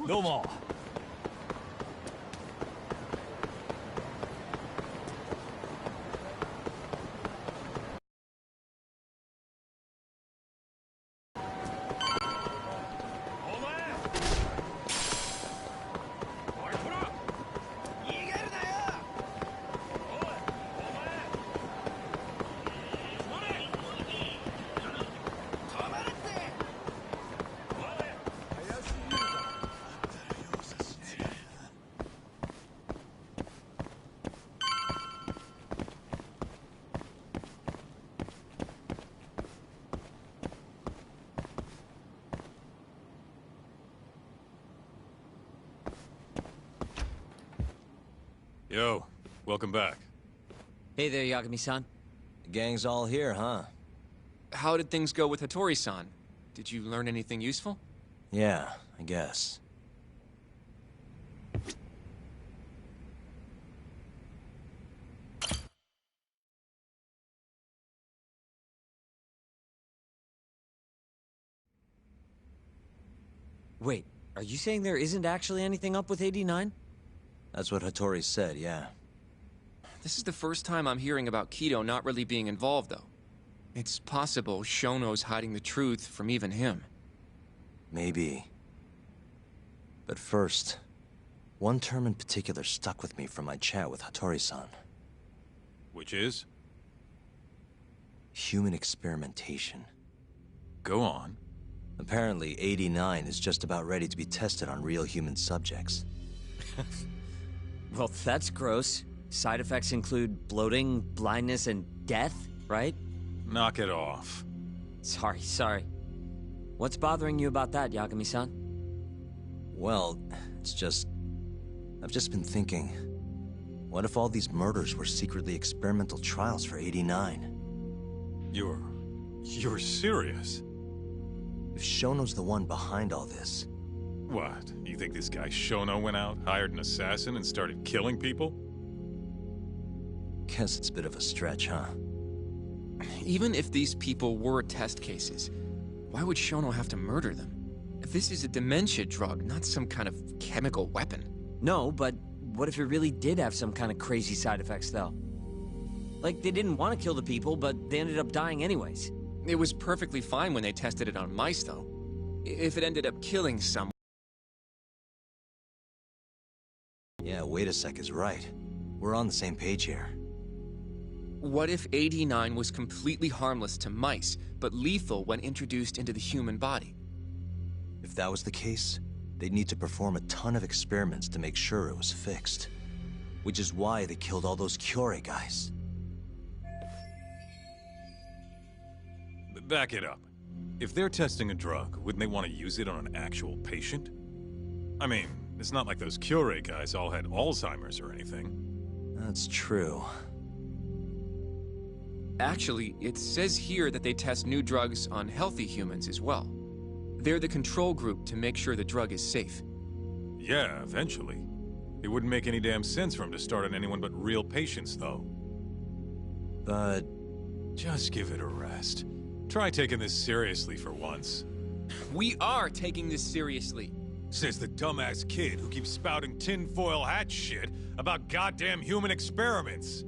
どうも。Yo, welcome back. Hey there, Yagami-san. The gang's all here, huh? How did things go with Hattori-san? Did you learn anything useful? Yeah, I guess. Wait, are you saying there isn't actually anything up with 89? That's what Hattori said, yeah. This is the first time I'm hearing about Kido not really being involved, though. It's possible Shono's hiding the truth from even him. Maybe. But first, one term in particular stuck with me from my chat with Hattori-san. Which is? Human experimentation. Go on. Apparently, 89 is just about ready to be tested on real human subjects. Well, that's gross. Side effects include bloating, blindness, and death, right? Knock it off. Sorry. What's bothering you about that, Yagami-san? Well, it's just... I've just been thinking... What if all these murders were secretly experimental trials for 89? You're serious? If Shono's the one behind all this... What? You think this guy Shono went out, hired an assassin, and started killing people? Guess it's a bit of a stretch, huh? Even if these people were test cases, why would Shono have to murder them? This is a dementia drug, not some kind of chemical weapon. No, but what if it really did have some kind of crazy side effects, though? Like, they didn't want to kill the people, but they ended up dying anyways. It was perfectly fine when they tested it on mice, though. If it ended up killing someone... Yeah, wait a sec is right. We're on the same page here. What if 89 was completely harmless to mice, but lethal when introduced into the human body? If that was the case, they'd need to perform a ton of experiments to make sure it was fixed. Which is why they killed all those Kyorei guys. Back it up. If they're testing a drug, wouldn't they want to use it on an actual patient? I mean, it's not like those Kyorei guys all had Alzheimer's or anything. That's true. Actually, it says here that they test new drugs on healthy humans as well. They're the control group to make sure the drug is safe. Yeah, eventually. It wouldn't make any damn sense for him to start on anyone but real patients, though. But... Just give it a rest. Try taking this seriously for once. We are taking this seriously. Says the dumbass kid who keeps spouting tinfoil hat shit about goddamn human experiments.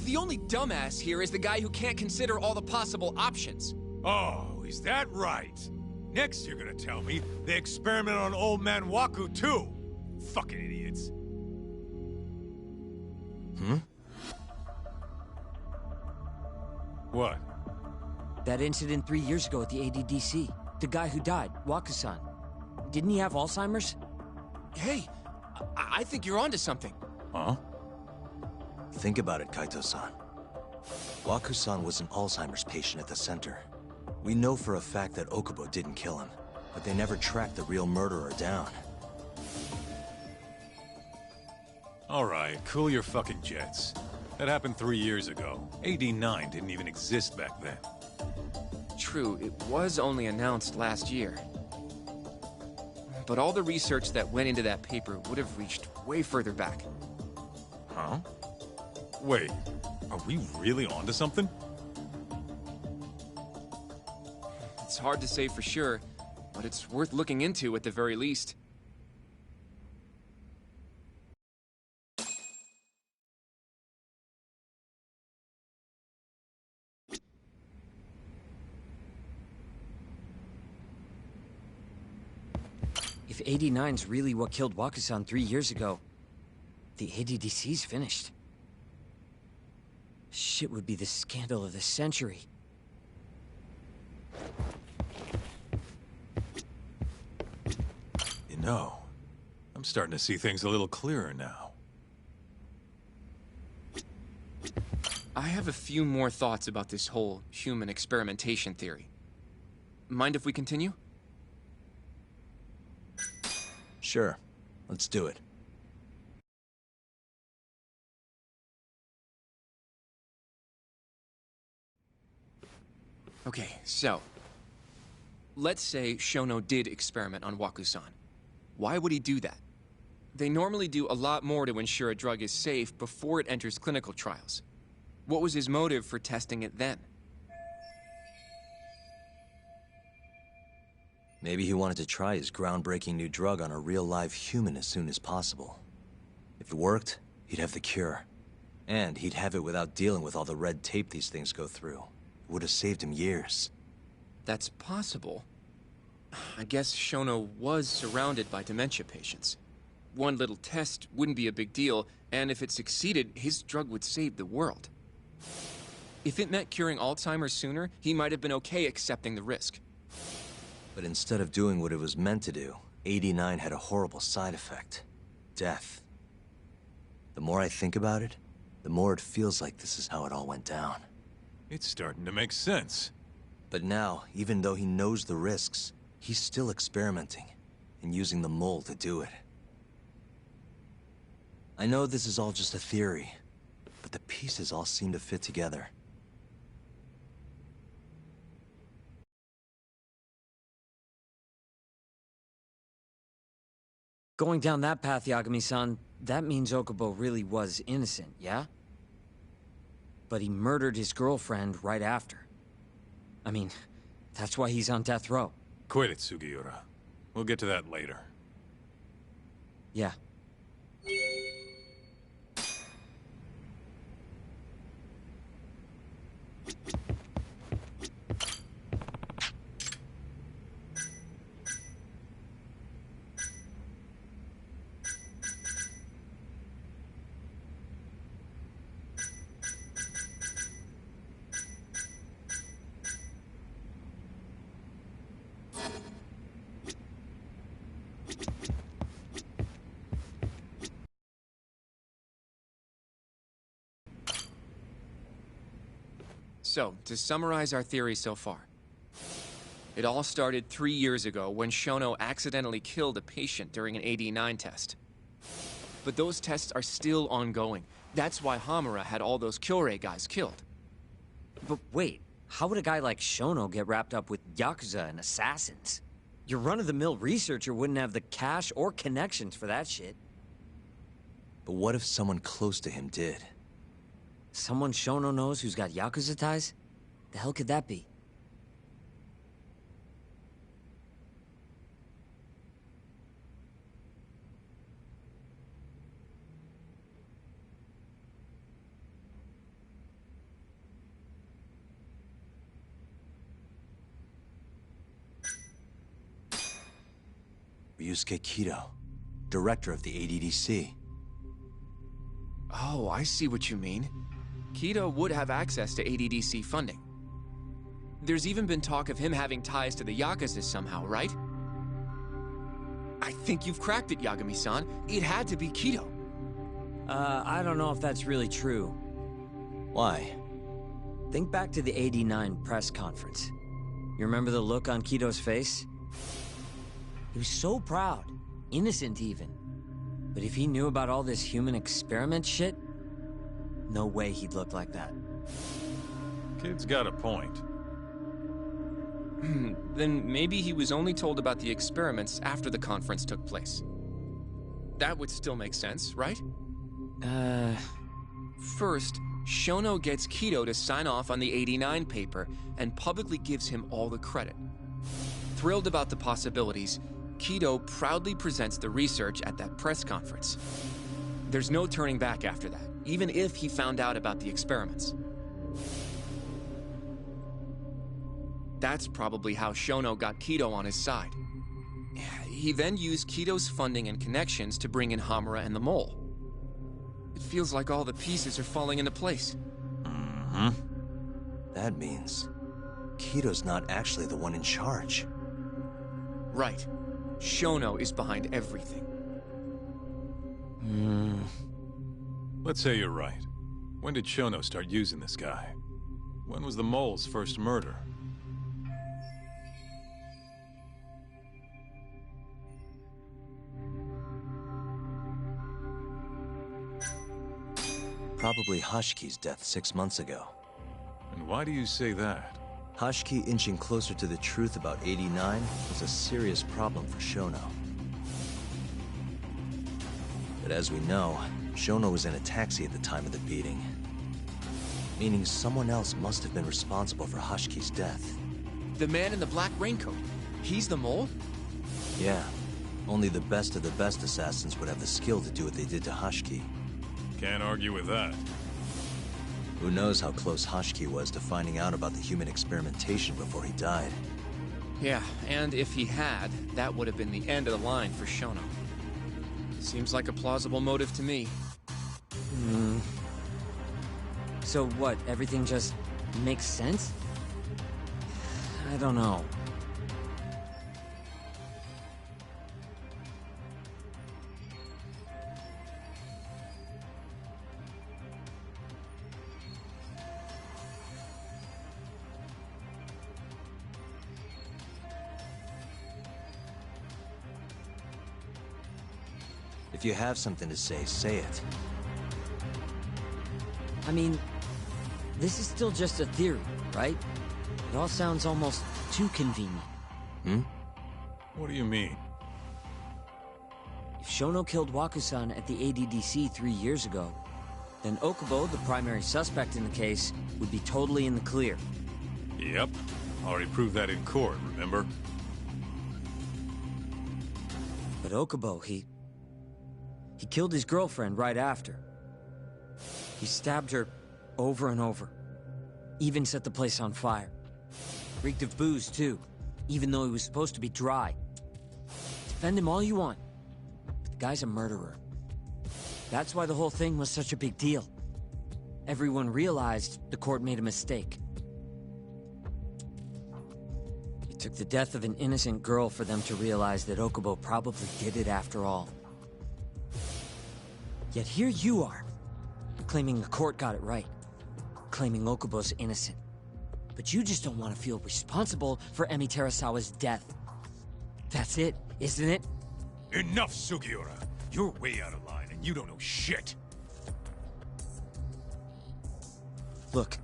The only dumbass here is the guy who can't consider all the possible options. Oh, is that right? Next you're gonna tell me they experiment on old man Waku too. Fucking idiots. What? That incident 3 years ago at the ADDC. The guy who died, Waku-san. Didn't he have Alzheimer's? Hey, I think you're onto something. Huh? Think about it, Kaito-san. Waku-san was an Alzheimer's patient at the center. We know for a fact that Okubo didn't kill him, but they never tracked the real murderer down. Alright, cool your fucking jets. That happened 3 years ago. AD9 didn't even exist back then. True, it was only announced last year. But all the research that went into that paper would have reached way further back. Huh? Wait, are we really onto something? It's hard to say for sure, but it's worth looking into at the very least. If 89's really what killed Wakusan 3 years ago, the ADDC's finished. Shit would be the scandal of the century. You know, I'm starting to see things a little clearer now. I have a few more thoughts about this whole human experimentation theory. Mind if we continue? Sure. Let's do it. Okay, so... let's say Shono did experiment on Wakusan. Why would he do that? They normally do a lot more to ensure a drug is safe before it enters clinical trials. What was his motive for testing it then? Maybe he wanted to try his groundbreaking new drug on a real live human as soon as possible. If it worked, he'd have the cure. And he'd have it without dealing with all the red tape these things go through. It would have saved him years. That's possible. I guess Shono was surrounded by dementia patients. One little test wouldn't be a big deal, and if it succeeded, his drug would save the world. If it meant curing Alzheimer's sooner, he might have been okay accepting the risk. But instead of doing what it was meant to do, 89 had a horrible side effect. Death. The more I think about it, the more it feels like this is how it all went down. It's starting to make sense. But now, even though he knows the risks, he's still experimenting, and using the mole to do it. I know this is all just a theory, but the pieces all seem to fit together. Going down that path, Yagami-san, that means Okubo really was innocent, yeah? But he murdered his girlfriend right after. I mean, that's why he's on death row. Quit it, Sugiura. We'll get to that later. Yeah. So, to summarize our theory so far. It all started 3 years ago when Shono accidentally killed a patient during an AD9 test. But those tests are still ongoing. That's why Hamura had all those Kyorei guys killed. But wait, how would a guy like Shono get wrapped up with Yakuza and assassins? Your run-of-the-mill researcher wouldn't have the cash or connections for that shit. But what if someone close to him did? Someone Shono knows who's got Yakuza ties? The hell could that be? Ryusuke Kido, director of the ADDC. Oh, I see what you mean. Kido would have access to ADDC funding. There's even been talk of him having ties to the Yakuza somehow, right? I think you've cracked it, Yagami-san. It had to be Kido. I don't know if that's really true. Why? Think back to the '89 press conference. You remember the look on Kido's face? He was so proud, innocent even. But if he knew about all this human experiment shit, no way he'd look like that. Kid's got a point. Then maybe he was only told about the experiments after the conference took place. That would still make sense, right? First, Shono gets Kido to sign off on the '89 paper and publicly gives him all the credit. Thrilled about the possibilities, Kido proudly presents the research at that press conference. There's no turning back after that, even if he found out about the experiments. That's probably how Shono got Kido on his side. He then used Kito's funding and connections to bring in Hamura and the Mole. It feels like all the pieces are falling into place. Mm-hmm. That means Kito's not actually the one in charge. Right. Shono is behind everything. Let's say you're right. When did Shono start using this guy? When was the Mole's first murder? Probably Hashki's death 6 months ago. And why do you say that? Hashki inching closer to the truth about 89 was a serious problem for Shono. But as we know, Shono was in a taxi at the time of the beating. Meaning someone else must have been responsible for Hashki's death. The man in the black raincoat. He's the Mole? Yeah. Only the best of the best assassins would have the skill to do what they did to Hashki. Can't argue with that. Who knows how close Hashki was to finding out about the human experimentation before he died. Yeah, and if he had, that would have been the end of the line for Shono. Seems like a plausible motive to me. So what, everything just makes sense? I don't know. If you have something to say it. I mean, this is still just a theory, right? It all sounds almost too convenient. What do you mean? If Shono killed Wakusan at the ADDC 3 years ago, then Okubo, the primary suspect in the case, would be totally in the clear. Yep. Already proved that in court, remember? But Okubo, he killed his girlfriend right after. He stabbed her over and over. Even set the place on fire. Reeked of booze, too, even though he was supposed to be dry. Defend him all you want, but the guy's a murderer. That's why the whole thing was such a big deal. Everyone realized the court made a mistake. It took the death of an innocent girl for them to realize that Okubo probably did it after all. Yet here you are, claiming the court got it right, claiming Okubo's innocent. But you just don't want to feel responsible for Emi Terasawa's death. That's it, isn't it? Enough, Sugiura! You're way out of line, and you don't know shit! Look,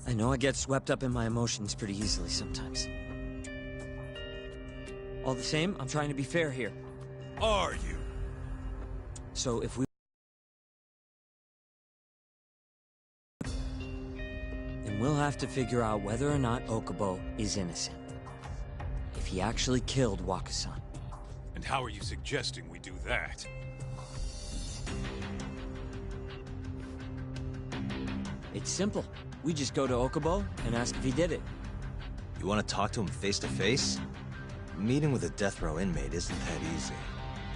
I know I get swept up in my emotions pretty easily sometimes. All the same, I'm trying to be fair here. Are you? So if we... then we'll have to figure out whether or not Okubo is innocent. If he actually killed Wakusan. And how are you suggesting we do that? It's simple. We just go to Okubo and ask if he did it. You want to talk to him face to face? Meeting with a death row inmate isn't that easy.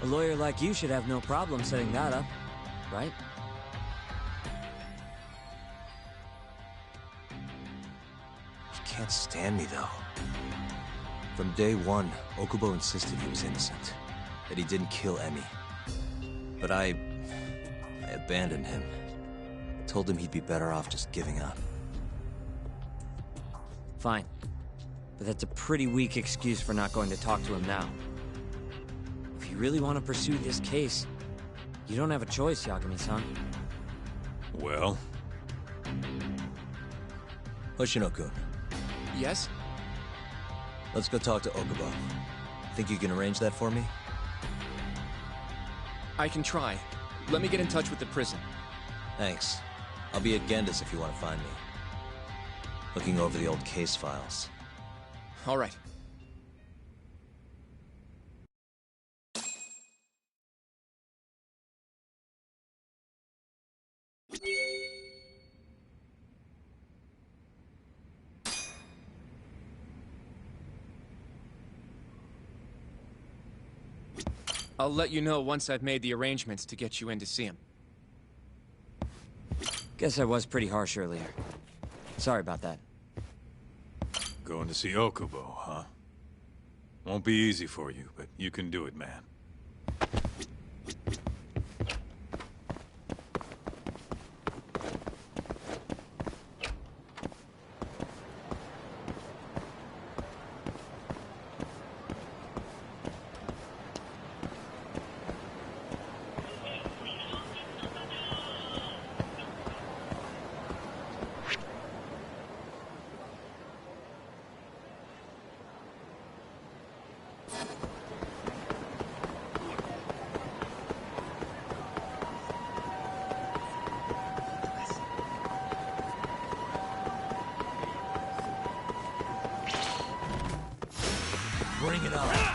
A lawyer like you should have no problem setting that up, right? He can't stand me, though. From day one, Okubo insisted he was innocent, that he didn't kill Emi. But I abandoned him. Told him he'd be better off just giving up. Fine. But that's a pretty weak excuse for not going to talk to him now. If you really want to pursue this case, you don't have a choice, Yagami-san. Well? Hoshino-kun, Yes? let's go talk to Okubo. Think you can arrange that for me? I can try. Let me get in touch with the prison. Thanks. I'll be at Genda's if you want to find me. Looking over the old case files. All right. I'll let you know once I've made the arrangements to get you in to see him. Guess I was pretty harsh earlier. Sorry about that. Going to see Okubo, huh? Won't be easy for you, but you can do it, man. Bring it on.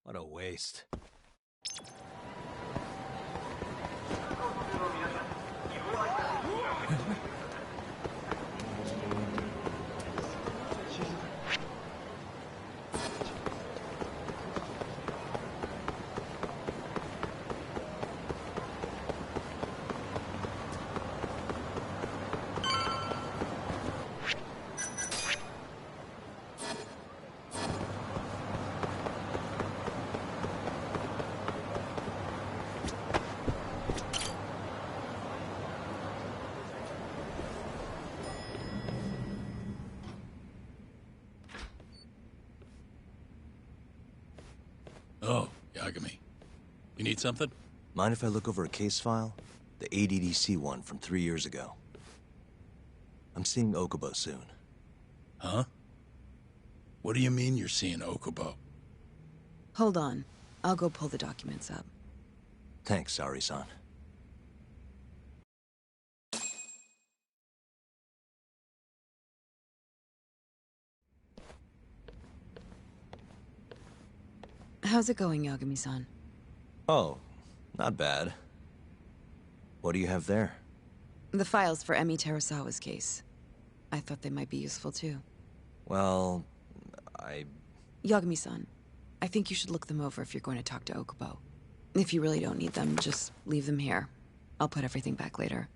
What a waste. Oh, Yagami. You need something? Mind if I look over a case file? The ADDC one from 3 years ago. I'm seeing Okubo soon. Huh? What do you mean you're seeing Okubo? Hold on. I'll go pull the documents up. Thanks, Sari-san. How's it going, Yagami-san? Oh, not bad. What do you have there? The files for Emi Terasawa's case. I thought they might be useful too. Well, Yagami-san, I think you should look them over if you're going to talk to Okubo. If you really don't need them, just leave them here. I'll put everything back later.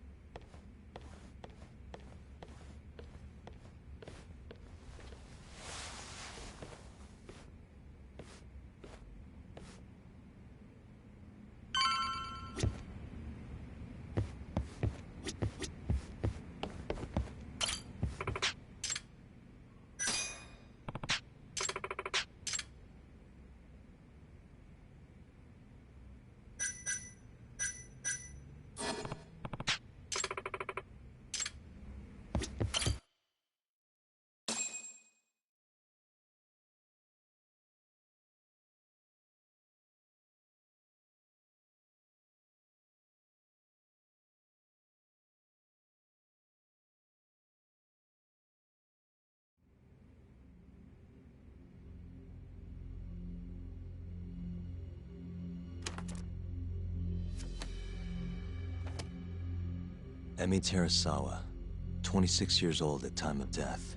Emi Terasawa, 26 years old at time of death.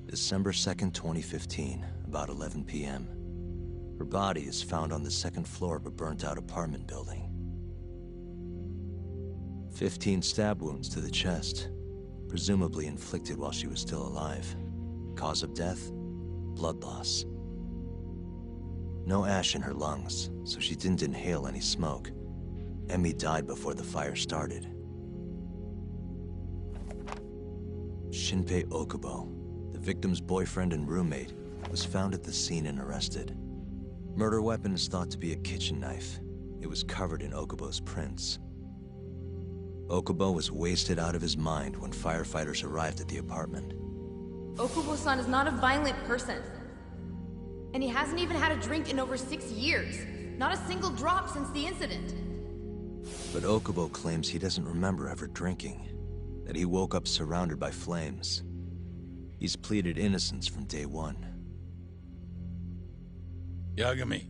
December 2nd, 2015, about 11 p.m. Her body is found on the second floor of a burnt-out apartment building. 15 stab wounds to the chest, presumably inflicted while she was still alive. Cause of death? Blood loss. No ash in her lungs, so she didn't inhale any smoke. Emi died before the fire started. Shinpei Okubo, the victim's boyfriend and roommate, was found at the scene and arrested. Murder weapon is thought to be a kitchen knife. It was covered in Okubo's prints. Okubo was wasted out of his mind when firefighters arrived at the apartment. Okubo-san is not a violent person. And he hasn't even had a drink in over 6 years. Not a single drop since the incident. But Okubo claims he doesn't remember ever drinking, that he woke up surrounded by flames. He's pleaded innocence from day one. Yagami.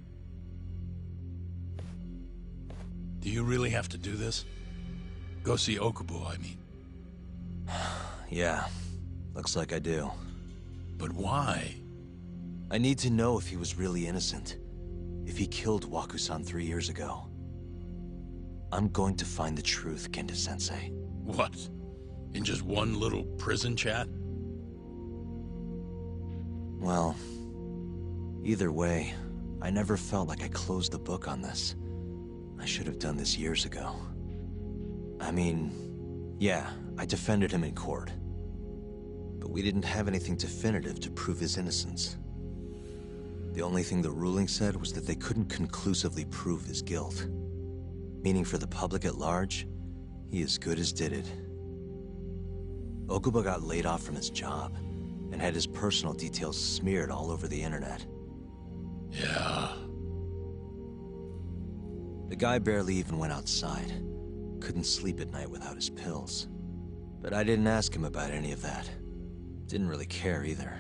Do you really have to do this? Go see Okubo, I mean. Yeah, looks like I do. But why? I need to know if he was really innocent. If he killed Waku-san 3 years ago. I'm going to find the truth, Kenta-sensei. What? In just one little prison chat? Well, either way, I never felt like I closed the book on this. I should have done this years ago. I mean, yeah, I defended him in court. But we didn't have anything definitive to prove his innocence. The only thing the ruling said was that they couldn't conclusively prove his guilt. Meaning for the public at large, he as good as did it. Okubo got laid off from his job, and had his personal details smeared all over the internet. Yeah. The guy barely even went outside. Couldn't sleep at night without his pills. But I didn't ask him about any of that. Didn't really care either.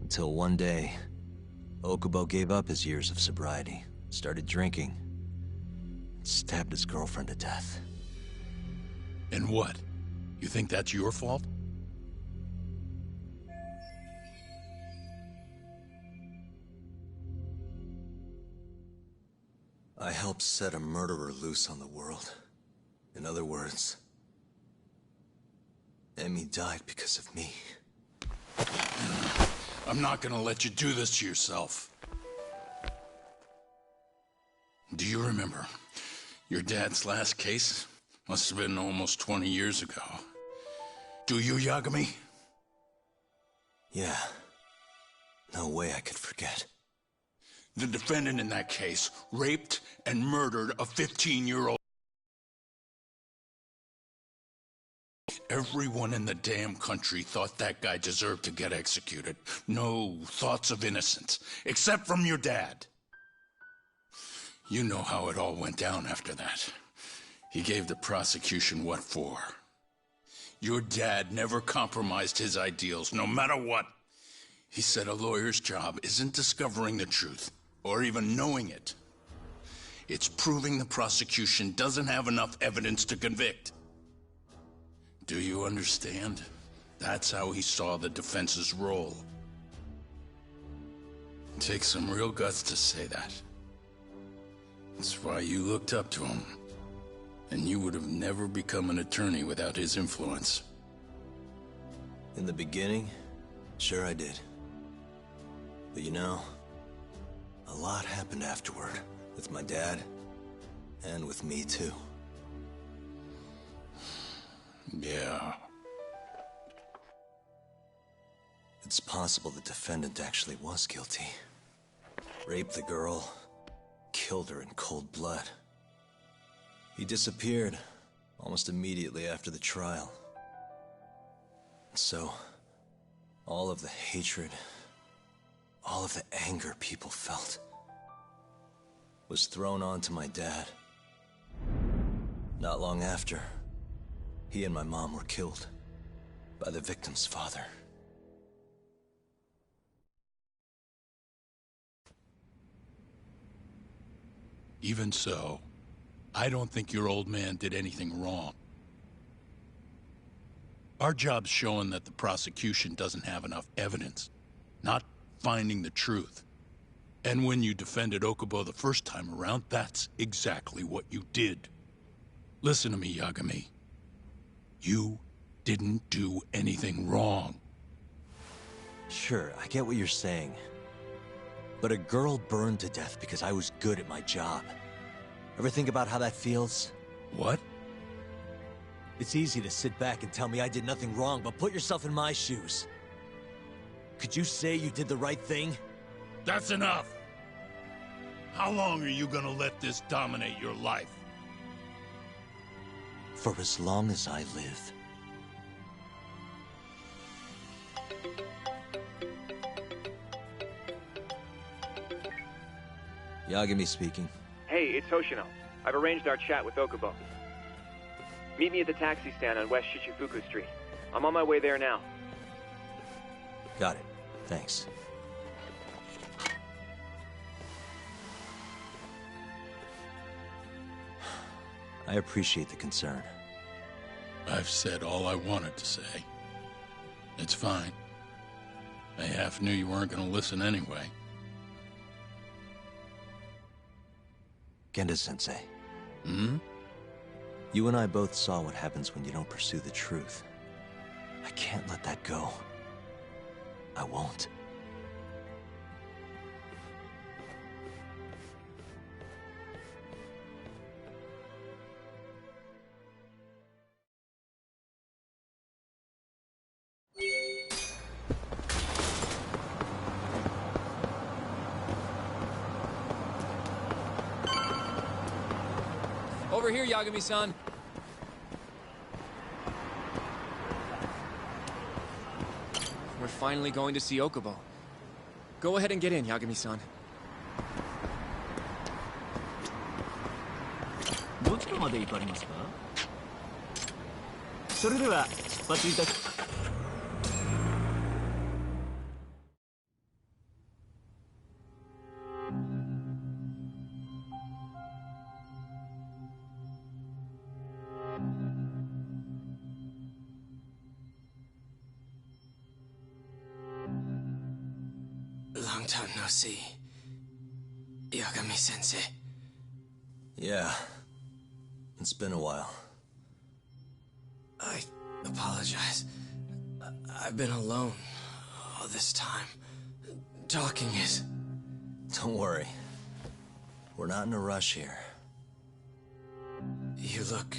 Until one day, Okubo gave up his years of sobriety, started drinking, and stabbed his girlfriend to death. And what? You think that's your fault? I helped set a murderer loose on the world. In other words, Emi died because of me. I'm not gonna let you do this to yourself. Do you remember your dad's last case? Must have been almost 20 years ago. Do you, Yagami? Yeah. No way I could forget. The defendant in that case raped and murdered a 15-year-old. Everyone in the damn country thought that guy deserved to get executed. No thoughts of innocence, except from your dad. You know how it all went down after that. He gave the prosecution what for. Your dad never compromised his ideals, no matter what. He said a lawyer's job isn't discovering the truth, or even knowing it. It's proving the prosecution doesn't have enough evidence to convict. Do you understand? That's how he saw the defense's role. It takes some real guts to say that. That's why you looked up to him. And you would have never become an attorney without his influence. In the beginning, sure I did. But you know, a lot happened afterward, with my dad, and with me too. Yeah. It's possible the defendant actually was guilty. Raped the girl, killed her in cold blood. He disappeared almost immediately after the trial. So, all of the hatred, all of the anger people felt was thrown onto my dad. Not long after, he and my mom were killed by the victim's father. Even so, I don't think your old man did anything wrong. Our job's showing that the prosecution doesn't have enough evidence, not finding the truth. And when you defended Okubo the first time around, that's exactly what you did. Listen to me, Yagami. You didn't do anything wrong. Sure, I get what you're saying. But a girl burned to death because I was good at my job. Ever think about how that feels? What? It's easy to sit back and tell me I did nothing wrong, but put yourself in my shoes. Could you say you did the right thing? That's enough! How long are you gonna let this dominate your life? For as long as I live. Yagami speaking. Hey, it's Hoshino. I've arranged our chat with Okubo. Meet me at the taxi stand on West Shichifuku Street. I'm on my way there now. Got it. Thanks. I appreciate the concern. I've said all I wanted to say. It's fine. I half knew you weren't gonna listen anyway. Genda-sensei. Hmm? You and I both saw what happens when you don't pursue the truth. I can't let that go. I won't. Over here, Yagami-san. We're finally going to see Okubo. Go ahead and get in, Yagami-san. どちらまで行かれますか？それでは出発いたし。Long time no see. Yagami-sensei. Yeah. It's been a while. I apologize. I've been alone all this time. Talking is... Don't worry. We're not in a rush here. You look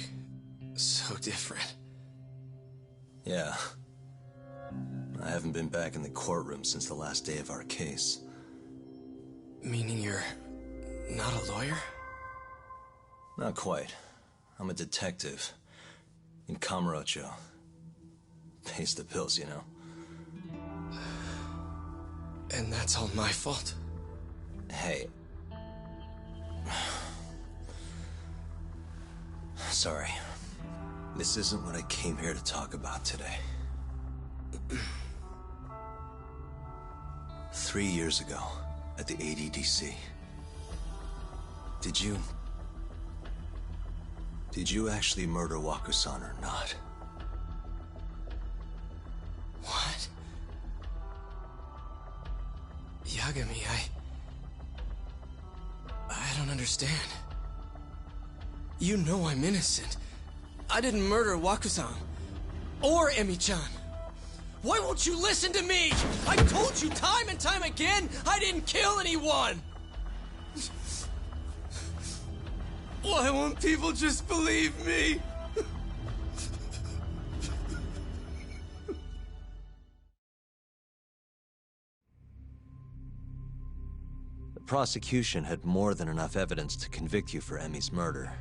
so different. Yeah. I haven't been back in the courtroom since the last day of our case. Meaning you're not a lawyer? Not quite. I'm a detective. In Kamurocho. Pays the bills, you know. And that's all my fault? Hey. Sorry. This isn't what I came here to talk about today. 3 years ago, at the ADDC. Did you actually murder Waku-san or not? What? Yagami, I don't understand. You know I'm innocent. I didn't murder Waku-san. Or Emi-chan. Why won't you listen to me? I told you time and time again I didn't kill anyone! Why won't people just believe me? The prosecution had more than enough evidence to convict you for Emi's murder.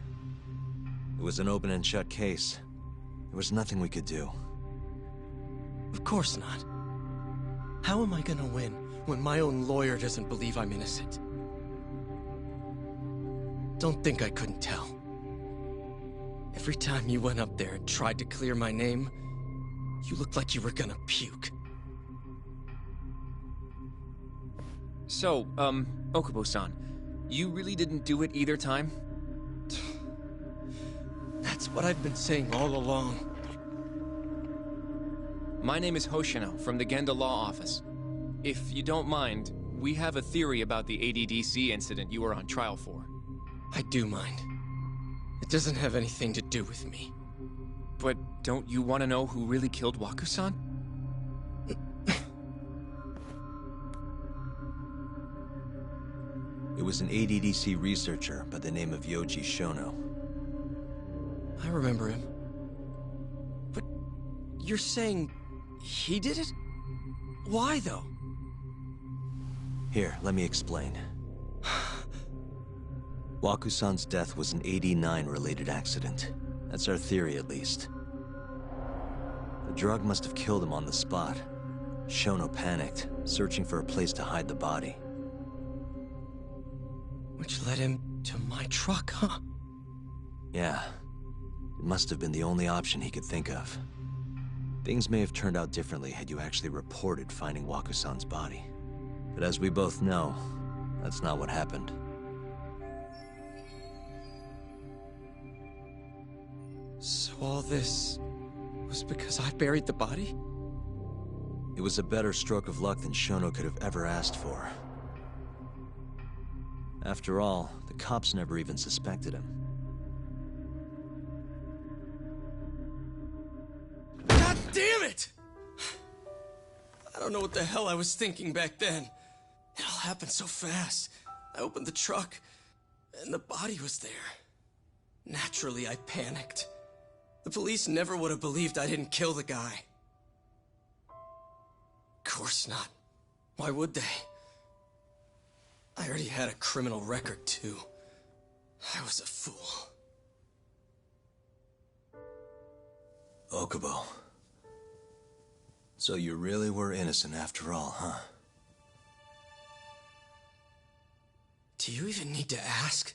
It was an open and shut case. There was nothing we could do. Of course not. How am I gonna win when my own lawyer doesn't believe I'm innocent? Don't think I couldn't tell. Every time you went up there and tried to clear my name, you looked like you were gonna puke. So, Okubo-san, you really didn't do it either time? That's what I've been saying all along. My name is Hoshino from the Genda Law Office. If you don't mind, we have a theory about the ADDC incident you were on trial for. I do mind. It doesn't have anything to do with me. But don't you want to know who really killed Waku-san? It was an ADDC researcher by the name of Yoji Shono. I remember him. But you're saying he did it? Why, though? Here, let me explain. Waku-san's death was an 89-related accident. That's our theory, at least. The drug must have killed him on the spot. Shono panicked, searching for a place to hide the body. Which led him to my truck, huh? Yeah. It must have been the only option he could think of. Things may have turned out differently had you actually reported finding Waku-san's body. But as we both know, that's not what happened. So all this was because I buried the body? It was a better stroke of luck than Shono could have ever asked for. After all, the cops never even suspected him. God damn it! I don't know what the hell I was thinking back then. It all happened so fast. I opened the truck, and the body was there. Naturally, I panicked. The police never would have believed I didn't kill the guy. Of course not. Why would they? I already had a criminal record, too. I was a fool. Okubo. So you really were innocent after all, huh? Do you even need to ask?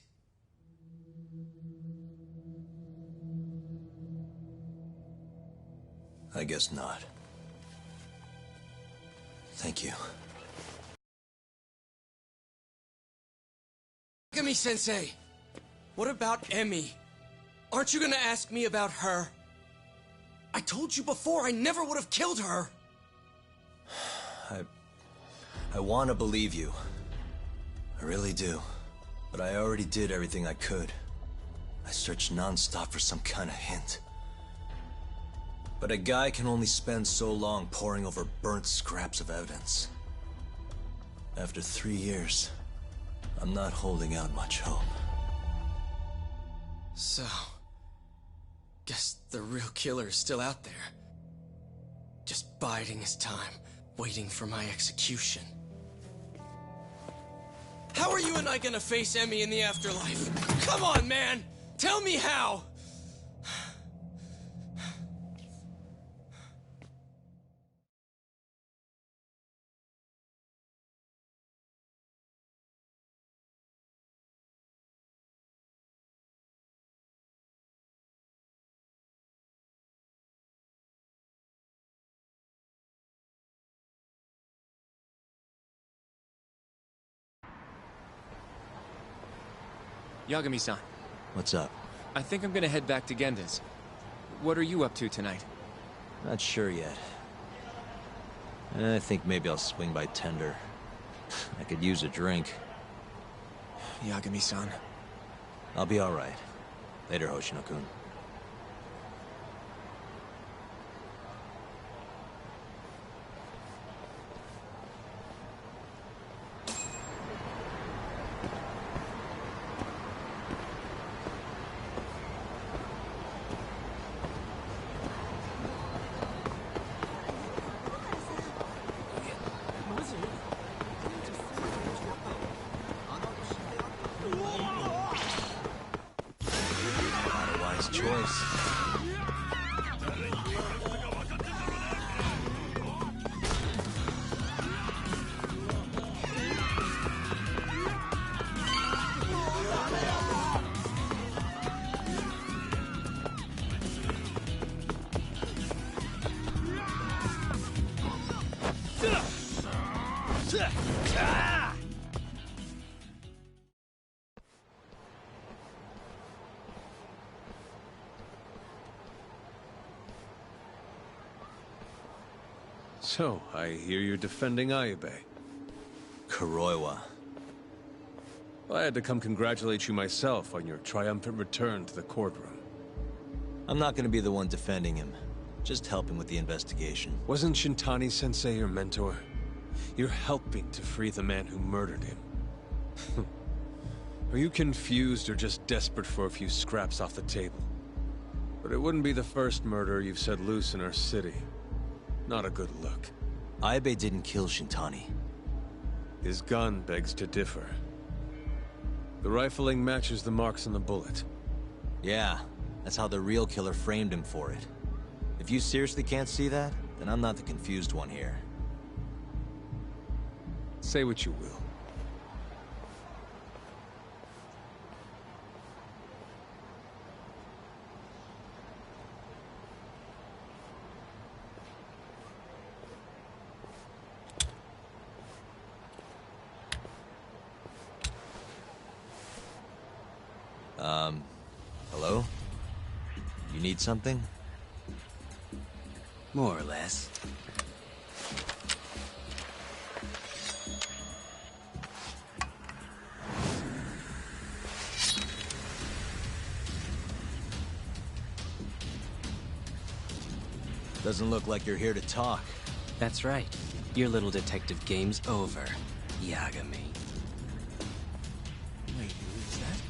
I guess not. Thank you. Yagami-sensei! What about Emmy? Aren't you gonna ask me about her? I told you before I never would have killed her! I want to believe you. I really do. But I already did everything I could. I searched non-stop for some kind of hint. But a guy can only spend so long poring over burnt scraps of evidence. After 3 years, I'm not holding out much hope. So... guess the real killer is still out there. Just biding his time, waiting for my execution. How are you and I gonna face Emmy in the afterlife? Come on, man! Tell me how! Yagami-san, What's up? I think I'm gonna head back to Genda's. What are you up to tonight? Not sure yet. I think maybe I'll swing by Tender. I could use a drink. Yagami-san. I'll be alright. Later, Hoshino-kun. Not a wise choice. So, I hear you're defending Ayabe. Kuroiwa. I had to come congratulate you myself on your triumphant return to the courtroom. I'm not gonna be the one defending him. Just helping with the investigation. Wasn't Shintani-sensei your mentor? You're helping to free the man who murdered him. Are you confused or just desperate for a few scraps off the table? But it wouldn't be the first murder you've set loose in our city. Not a good look. Ayabe didn't kill Shintani. His gun begs to differ. The rifling matches the marks on the bullet. Yeah, that's how the real killer framed him for it. If you seriously can't see that, then I'm not the confused one here. Say what you will. Hello? You need something? More or less. Doesn't look like you're here to talk. That's right. Your little detective game's over, Yagami. Wait, who's that?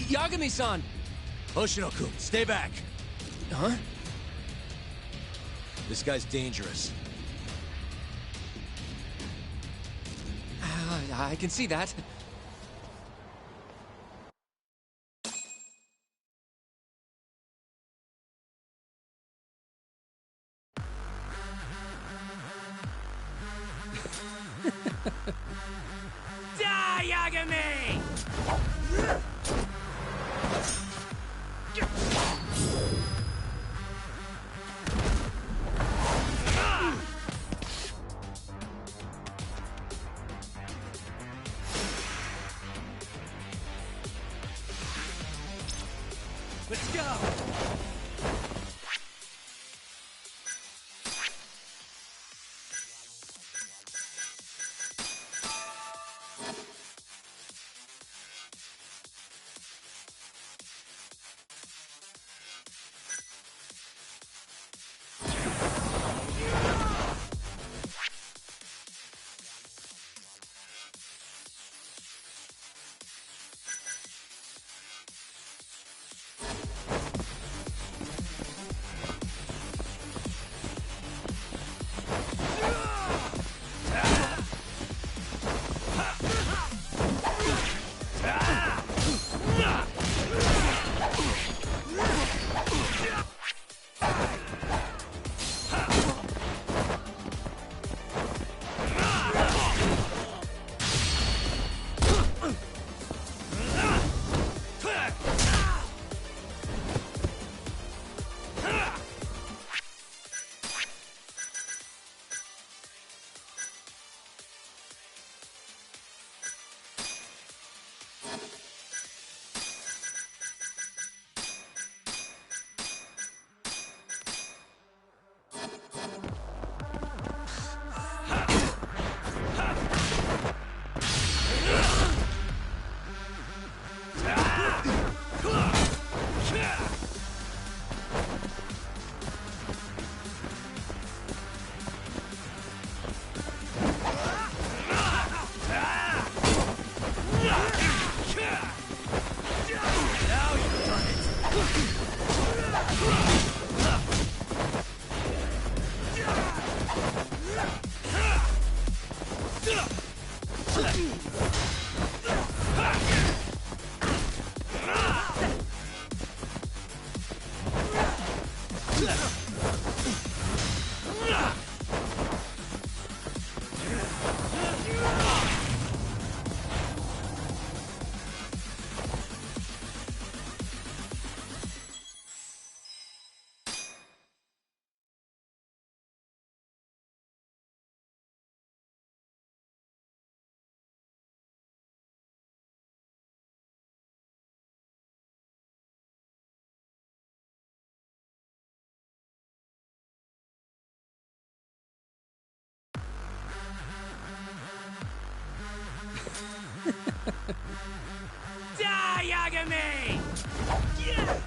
Yagami-san! Hoshino-kun, stay back! Huh? This guy's dangerous. I can see that. Die, Yagami! Let's go! Die, Yagami! Yeah!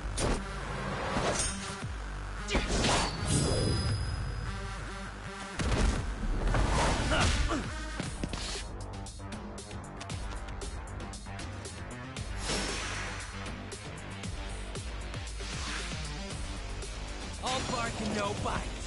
All bark and no bite.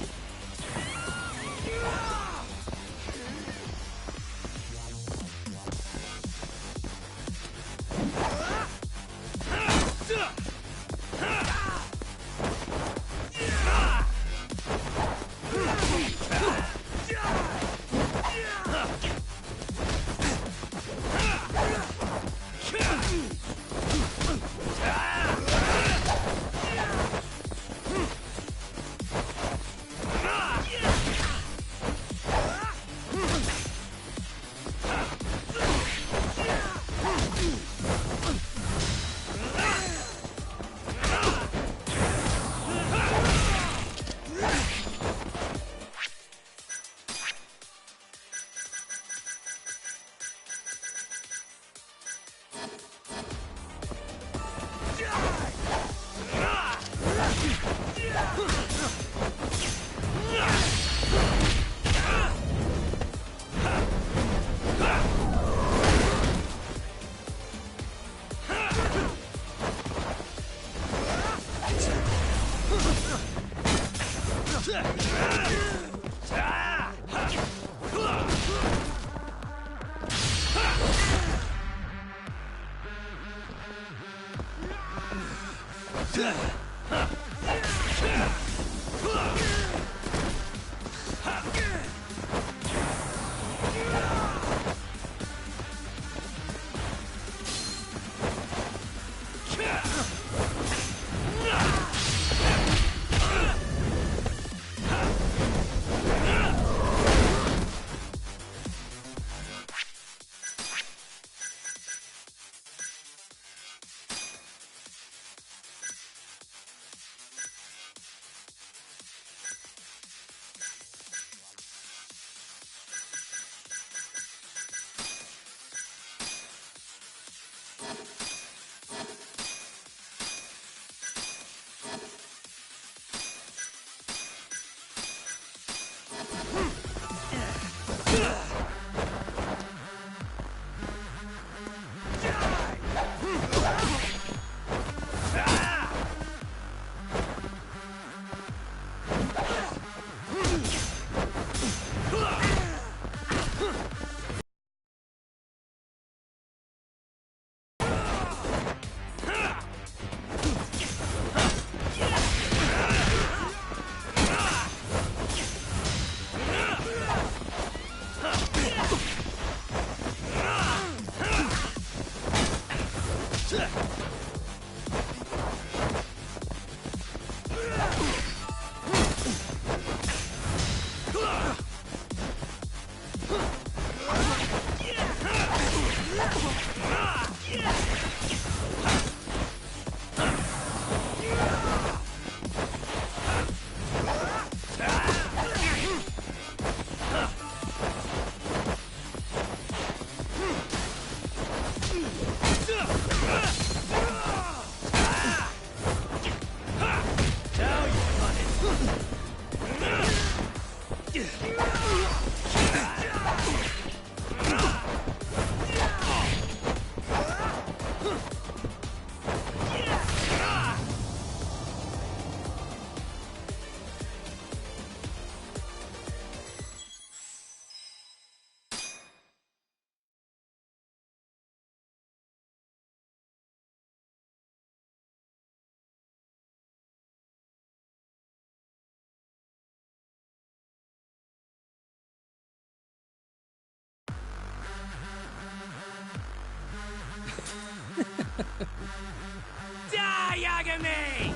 Die, Yagami!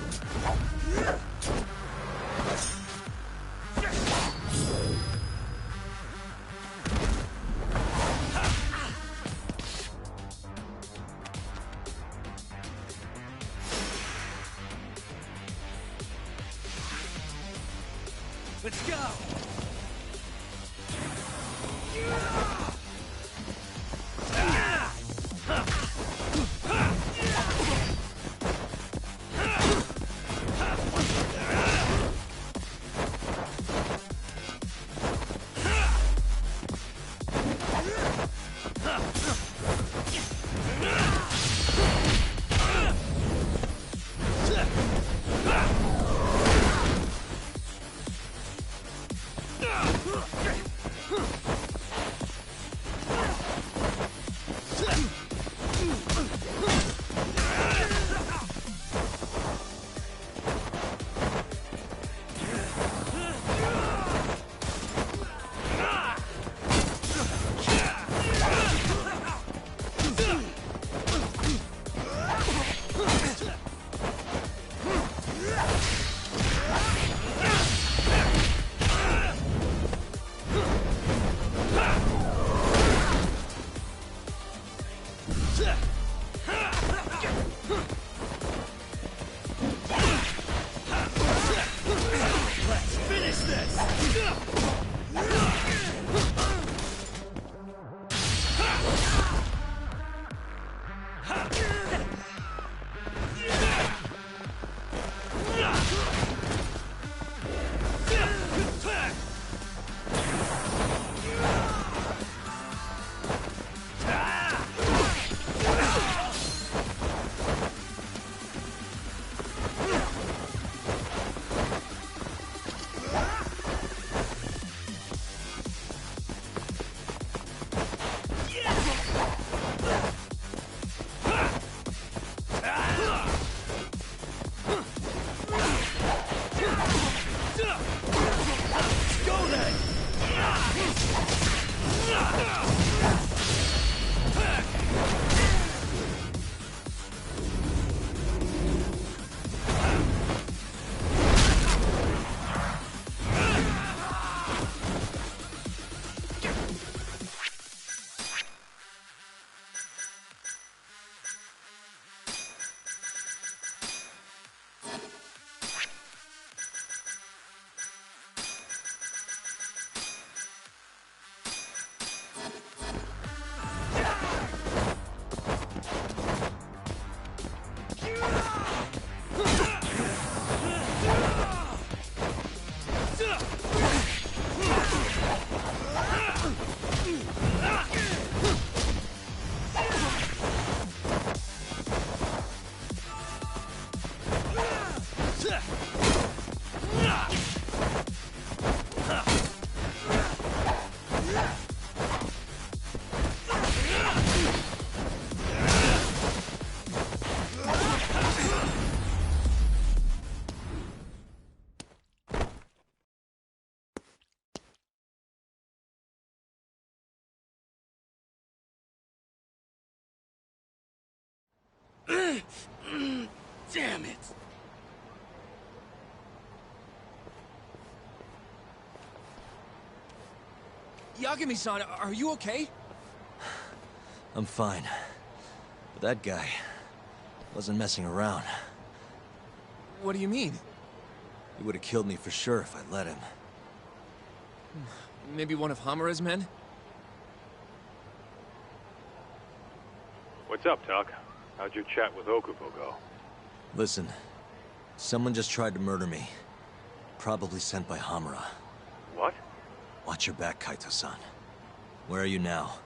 Let's go! Ah! Damn it! Yagami-san, are you okay? I'm fine. But that guy wasn't messing around. What do you mean? He would have killed me for sure if I let him. Maybe one of Hamura's men? What's up, Tuck? How'd your chat with Okubo go? Listen, someone just tried to murder me. Probably sent by Hamura. What? Watch your back, Kaito-san. Where are you now?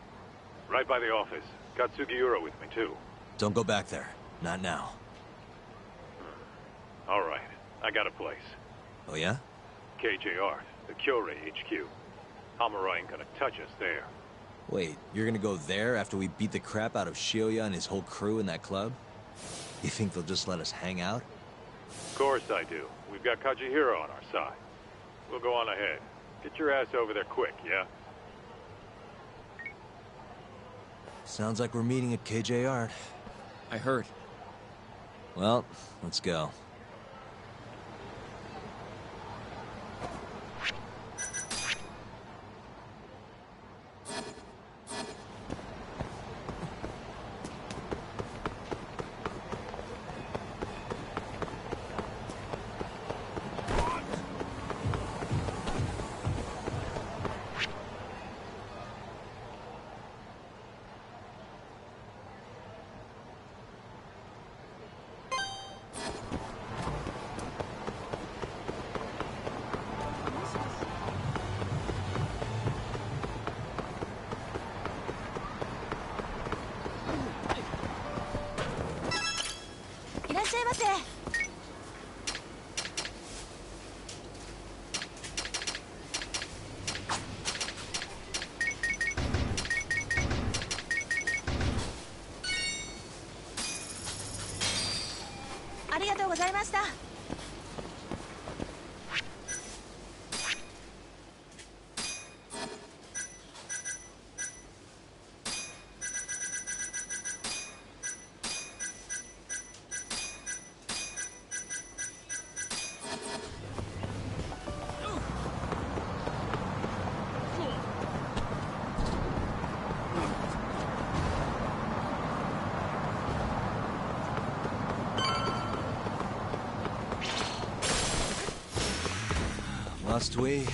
Right by the office. Got Sugiura with me, too. Don't go back there. Not now. All right. I got a place. Oh yeah? KJR, the Kyorei HQ. Hamura ain't gonna touch us there. Wait, you're gonna go there after we beat the crap out of Shioya and his whole crew in that club? You think they'll just let us hang out? Of course I do. We've got Kajihiro on our side. We'll go on ahead. Get your ass over there quick, yeah? Sounds like we're meeting at KJR. I heard. Well, let's go. Must we?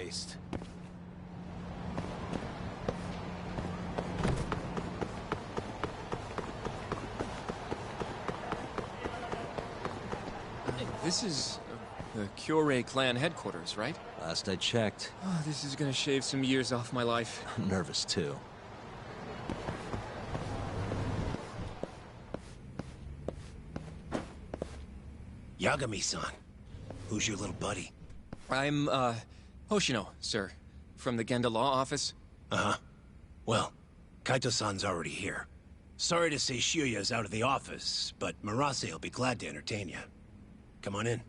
waste. This is the Kyorei clan headquarters, right? Last I checked. Oh, this is gonna shave some years off my life. I'm nervous too. Yagami-san. Who's your little buddy? I'm, Hoshino, sir. From the Genda Law Office. Uh-huh. Well, Kaito-san's already here. Sorry to say Shiuya's out of the office, but Murase will be glad to entertain you. Come on in.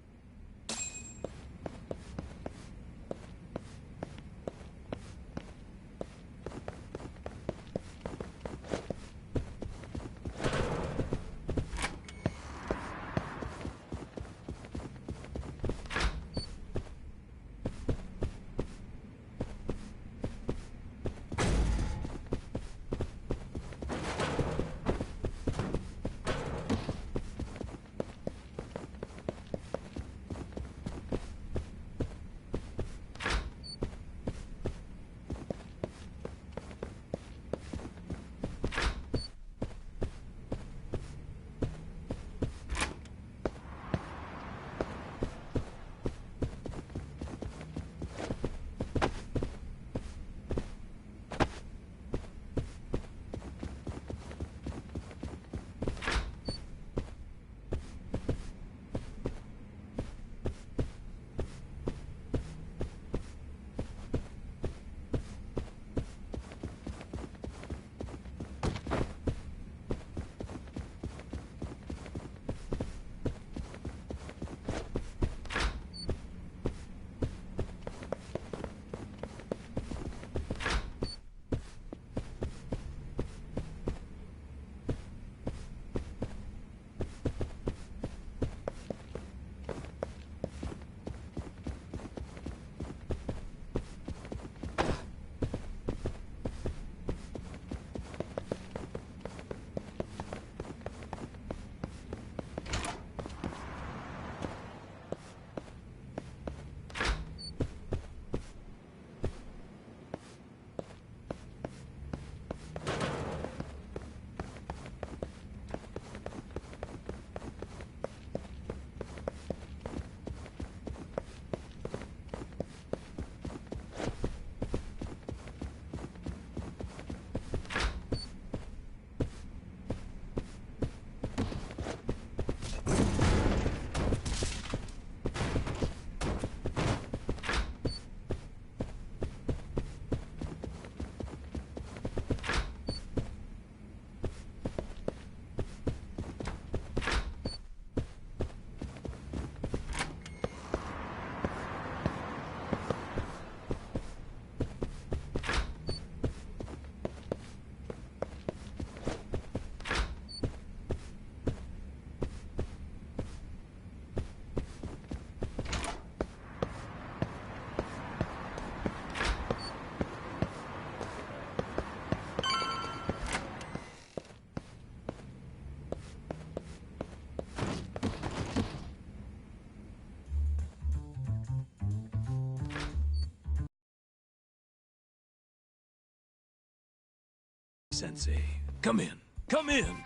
Sensei, come in. Come in!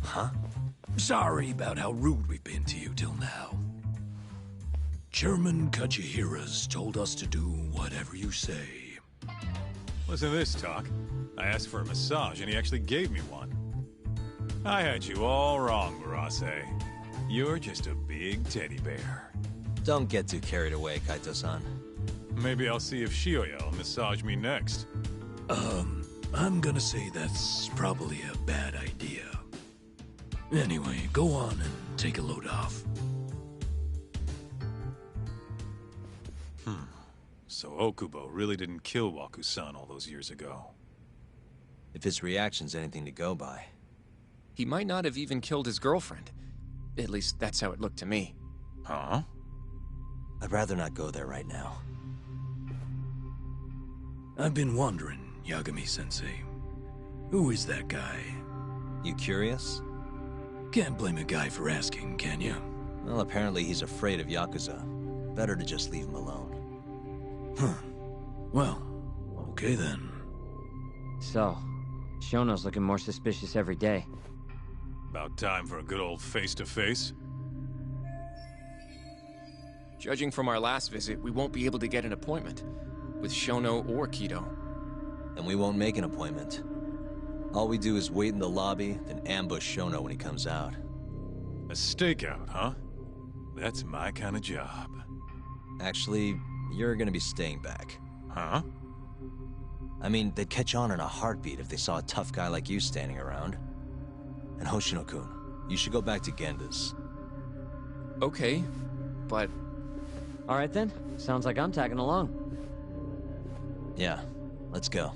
Huh? Sorry about how rude we've been to you till now. Chairman Kachihira's told us to do whatever you say. Listen to this talk. I asked for a massage, and he actually gave me one. I had you all wrong, Murase. You're just a big teddy bear. Don't get too carried away, Kaito-san. Maybe I'll see if Shiuya will massage me next. I'm gonna say that's probably a bad idea. Anyway, go on and take a load off. So Okubo really didn't kill Waku-san all those years ago. If his reaction's anything to go by. He might not have even killed his girlfriend. At least that's how it looked to me. Huh? I'd rather not go there right now. I've been wondering, Yagami-sensei. Who is that guy? You curious? Can't blame a guy for asking, can you? Well, apparently he's afraid of Yakuza. Better to just leave him alone. Well, okay then. So, Shono's looking more suspicious every day. About time for a good old face-to-face. Judging from our last visit, we won't be able to get an appointment with Shono or Kido. And we won't make an appointment. All we do is wait in the lobby, then ambush Shono when he comes out. A stakeout, huh? That's my kind of job. Actually, you're gonna be staying back. Huh? I mean, they'd catch on in a heartbeat if they saw a tough guy like you standing around. And Hoshino-kun, you should go back to Genda's. Okay, but... Alright then, sounds like I'm tagging along. Yeah, let's go.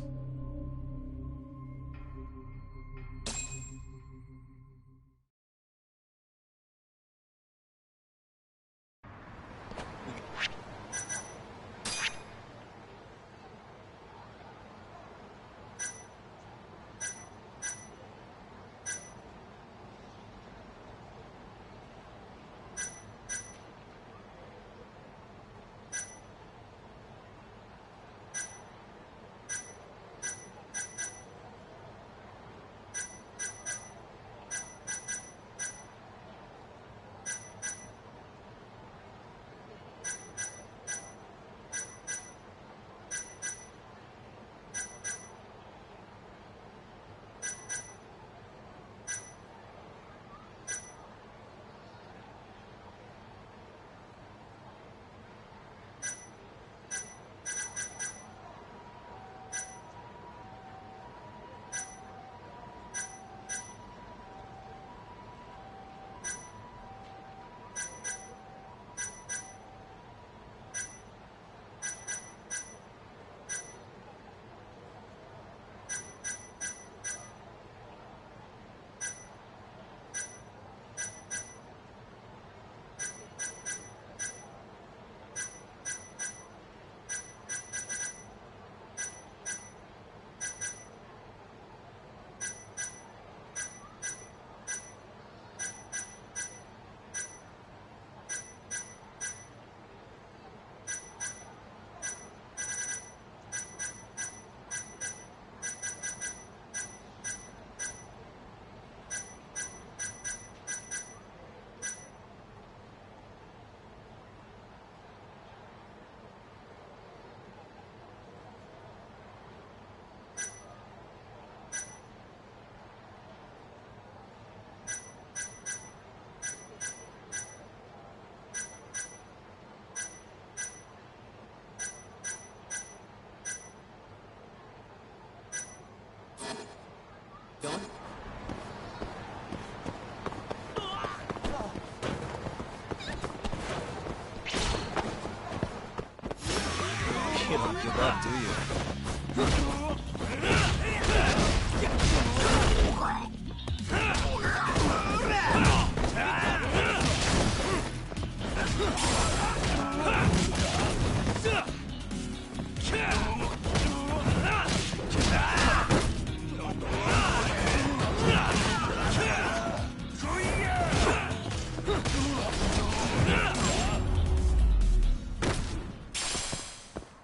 You don't give up, do you?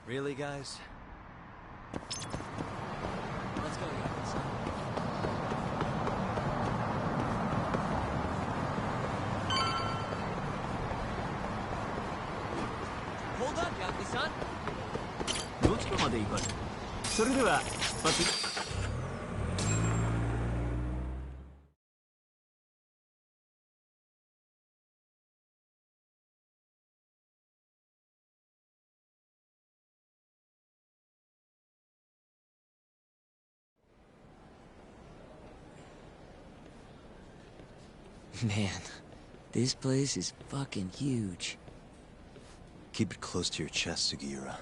Really, guys? Let's go, Yakuza. Hold up, Yakuza-san. どちらまで行かれる？それでは出発。Man, this place is fucking huge. Keep it close to your chest, Sugiura.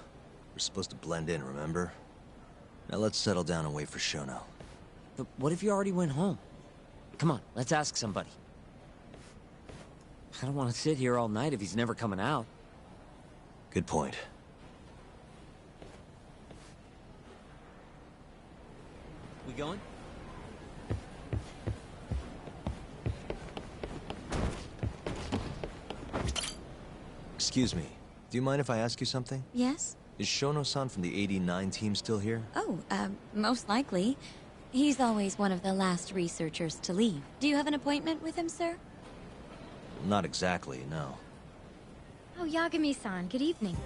We're supposed to blend in, remember? Now let's settle down and wait for Shono. But what if you already went home? Come on, let's ask somebody. I don't want to sit here all night if he's never coming out. Good point. We going? Excuse me. Do you mind if I ask you something? Yes? Is Shono-san from the 89 team still here? Oh, most likely. He's always one of the last researchers to leave. Do you have an appointment with him, sir? Not exactly, no. Oh, Yagami-san, good evening.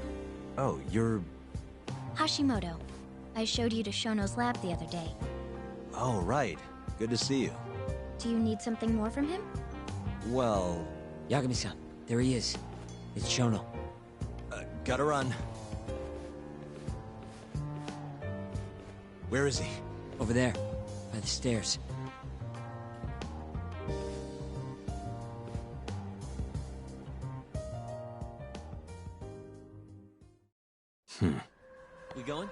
Oh, you're... Hashimoto. I showed you to Shono's lab the other day. Oh, right. Good to see you. Do you need something more from him? Well... Yagami-san, there he is. It's Shono. Gotta run. Where is he? Over there, by the stairs. We going?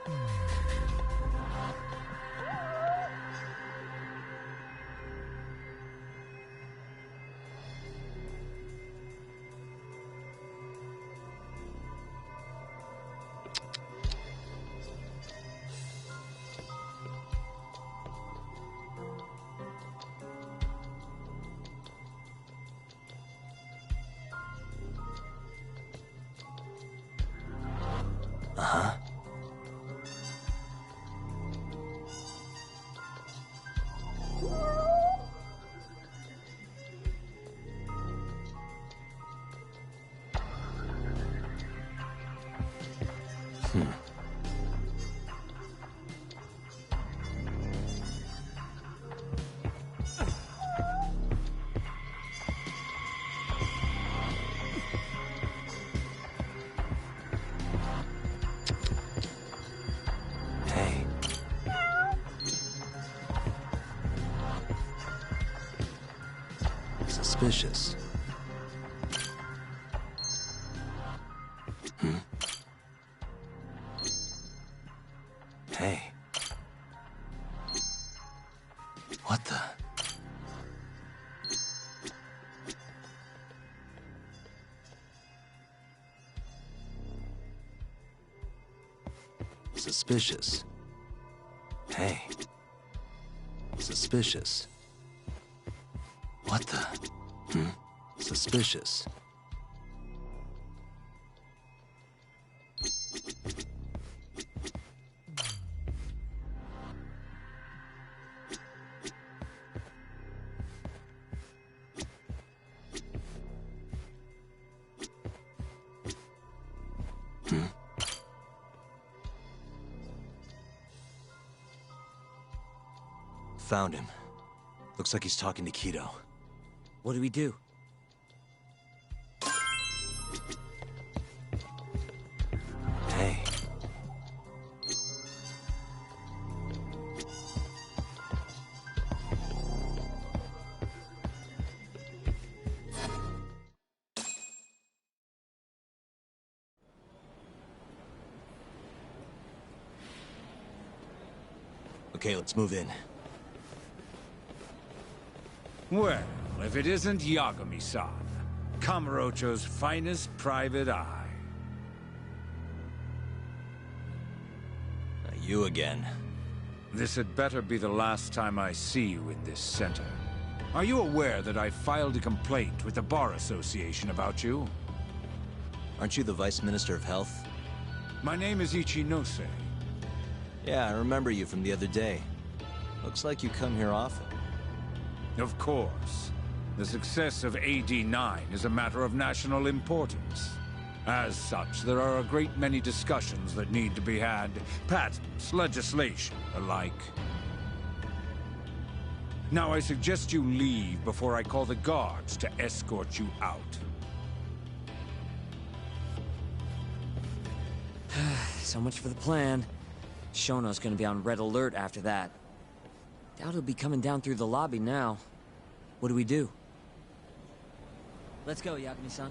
Uh-huh. Hey. Suspicious. Hey. What the? Suspicious. Hey. Suspicious. What the? Suspicious. Found him. Looks like he's talking to Kido. What do we do? Hey. Okay, let's move in. Well, if it isn't Yagami-san, Kamurocho's finest private eye. You again. This had better be the last time I see you in this center. Are you aware that I filed a complaint with the Bar Association about you? Aren't you the Vice Minister of Health? My name is Ichinose. Yeah, I remember you from the other day. Looks like you come here often. Of course. The success of AD-9 is a matter of national importance. As such, there are a great many discussions that need to be had. Patents, legislation, alike. Now I suggest you leave before I call the guards to escort you out. So much for the plan. Shono's gonna be on red alert after that. Doubt he'll be coming down through the lobby now. What do we do? Let's go, Yagami-san.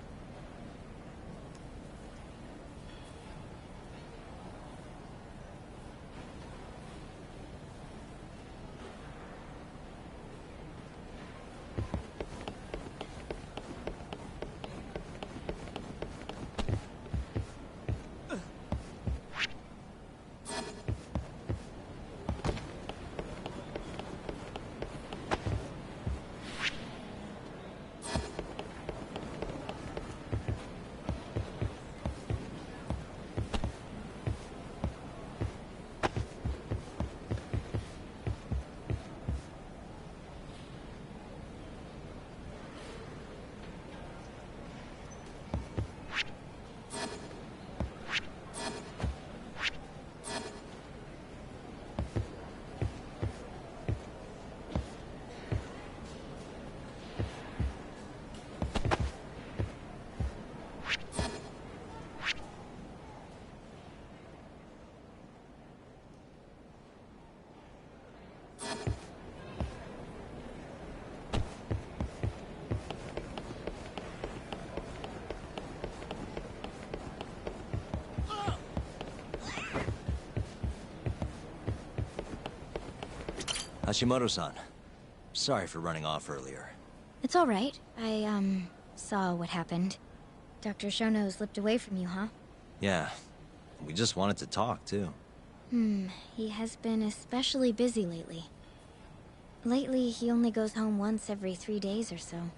Hashimoto-san. Sorry for running off earlier. It's all right. I, saw what happened. Dr. Shono slipped away from you, huh? Yeah. We just wanted to talk, too. He has been especially busy lately. Lately, he only goes home once every 3 days or so.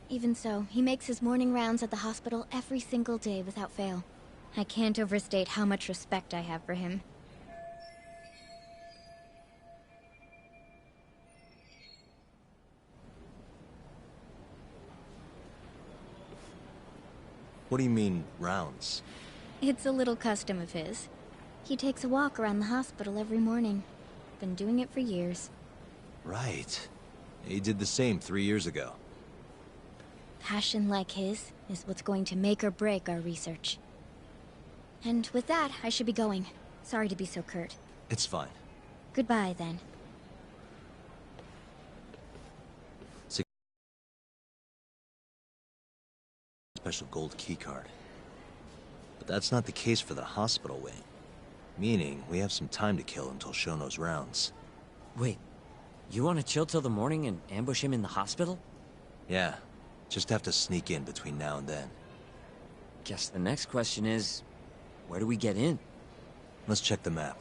Even so, he makes his morning rounds at the hospital every single day without fail. I can't overstate how much respect I have for him. What do you mean, rounds? It's a little custom of his. He takes a walk around the hospital every morning. Been doing it for years. Right. He did the same 3 years ago. Passion like his is what's going to make or break our research. And with that, I should be going. Sorry to be so curt. It's fine. Goodbye, then. Special gold keycard. But that's not the case for the hospital wing. Meaning, we have some time to kill until Shono's rounds. Wait, you want to chill till the morning and ambush him in the hospital? Yeah, just have to sneak in between now and then. Guess the next question is, where do we get in? Let's check the map.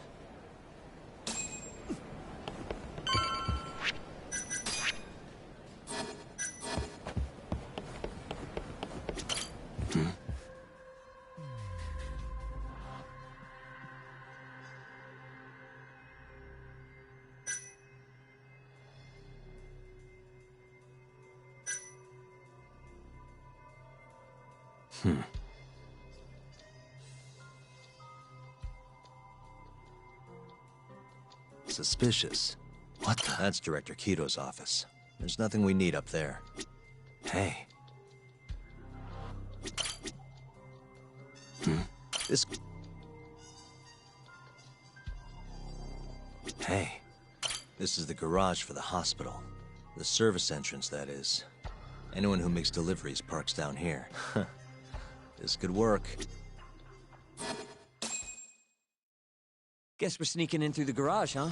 Suspicious. What the? That's Director Kito's office. There's nothing we need up there. Hey. This... Hey. This is the garage for the hospital. The service entrance, that is. Anyone who makes deliveries parks down here. This could work. Guess we're sneaking in through the garage, huh?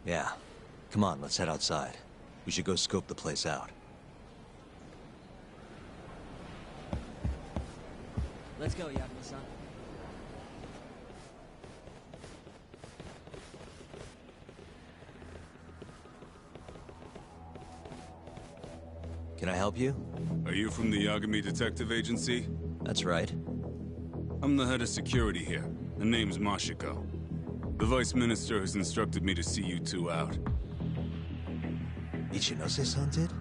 Yeah. Come on, let's head outside. We should go scope the place out. Let's go, Yakuza-san. Can I help you? Are you from the Yagami Detective Agency? That's right. I'm the head of security here. The name's Mashiko. The Vice Minister has instructed me to see you two out. Ichinose-san did?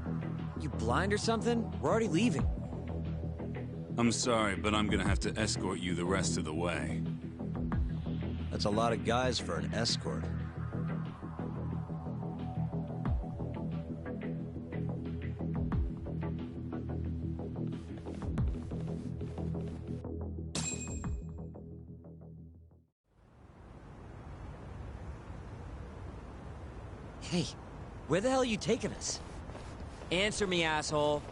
You blind or something? We're already leaving. I'm sorry, but I'm gonna have to escort you the rest of the way. That's a lot of guys for an escort. Hey, where the hell are you taking us? Answer me, asshole.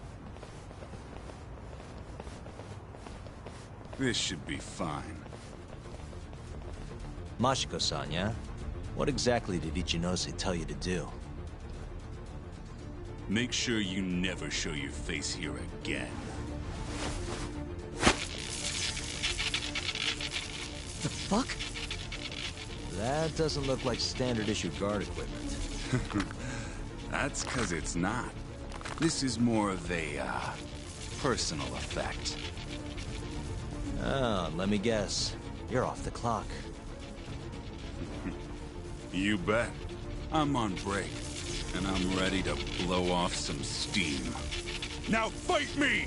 This should be fine. Mashiko-san, yeah? What exactly did Ichinose tell you to do? Make sure you never show your face here again. The fuck? That doesn't look like standard issue guard equipment. That's 'cause it's not. This is more of a, personal effect. Oh, let me guess. You're off the clock. You bet. I'm on break, and I'm ready to blow off some steam. Now fight me!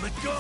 Let go!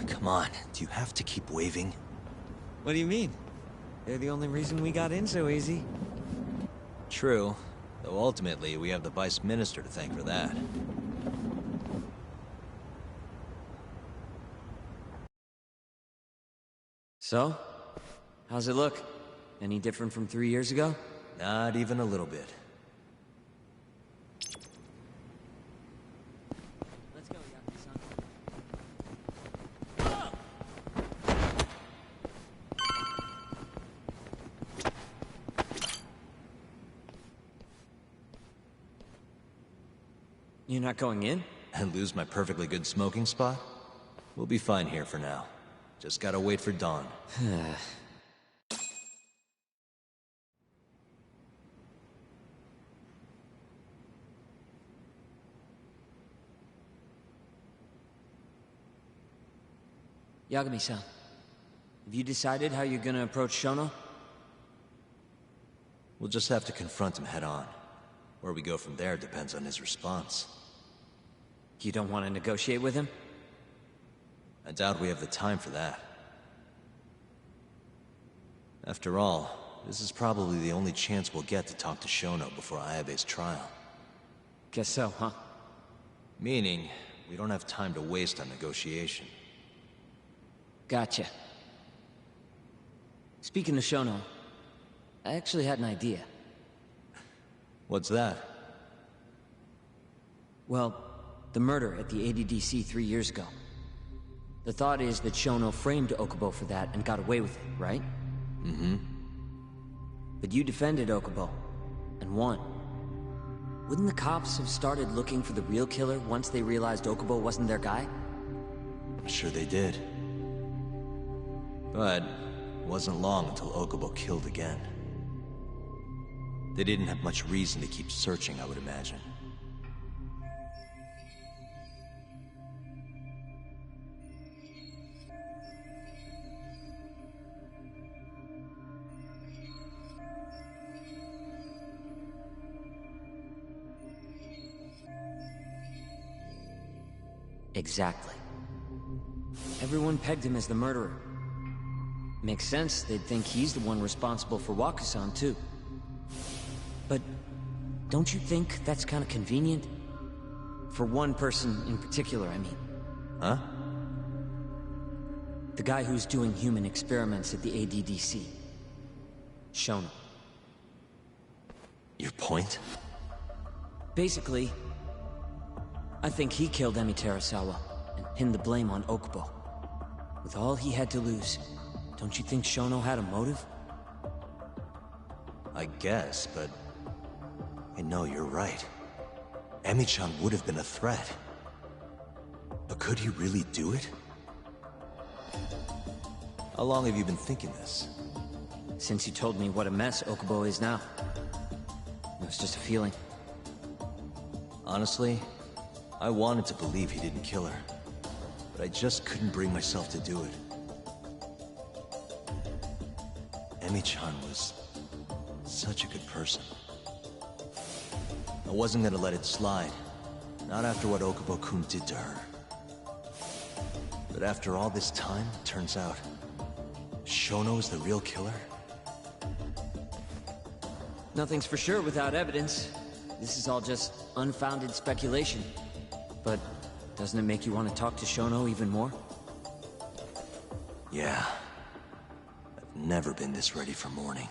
Come on, do you have to keep waving? What do you mean? They're the only reason we got in so easy. True, though ultimately we have the Vice Minister to thank for that. So? How's it look? Any different from 3 years ago? Not even a little bit. Let's go, Yakuza-san. You're not going in? And lose my perfectly good smoking spot? We'll be fine here for now. Just gotta wait for dawn. Yagami-san, have you decided how you're gonna approach Shono? We'll just have to confront him head on. Where we go from there depends on his response. You don't want to negotiate with him? I doubt we have the time for that. After all, this is probably the only chance we'll get to talk to Shono before Ayabe's trial. Guess so, huh? Meaning, we don't have time to waste on negotiation. Gotcha. Speaking of Shono, I actually had an idea. What's that? Well, the murder at the ADDC 3 years ago. The thought is that Shono framed Okubo for that and got away with it, right? Mm-hmm. But you defended Okubo, and won. Wouldn't the cops have started looking for the real killer once they realized Okubo wasn't their guy? I'm sure they did. But it wasn't long until Okubo killed again. They didn't have much reason to keep searching, I would imagine. Exactly. Everyone pegged him as the murderer. Makes sense, they'd think he's the one responsible for Wakusan, too. But don't you think that's kind of convenient? For one person in particular, I mean. Huh? The guy who's doing human experiments at the ADDC. Shono. Your point? Basically, I think he killed Emi Terasawa and pinned the blame on Okubo. With all he had to lose, don't you think Shono had a motive? I guess, but... I know you're right. Emi-chan would have been a threat. But could he really do it? How long have you been thinking this? Since you told me what a mess Okubo is now. It was just a feeling. Honestly, I wanted to believe he didn't kill her. But I just couldn't bring myself to do it. Emi-chan was such a good person. I wasn't gonna let it slide. Not after what Okubo-kun did to her. But after all this time, it turns out Shono is the real killer? Nothing's for sure without evidence. This is all just unfounded speculation. But doesn't it make you want to talk to Shono even more? Yeah. I've never been this ready for morning.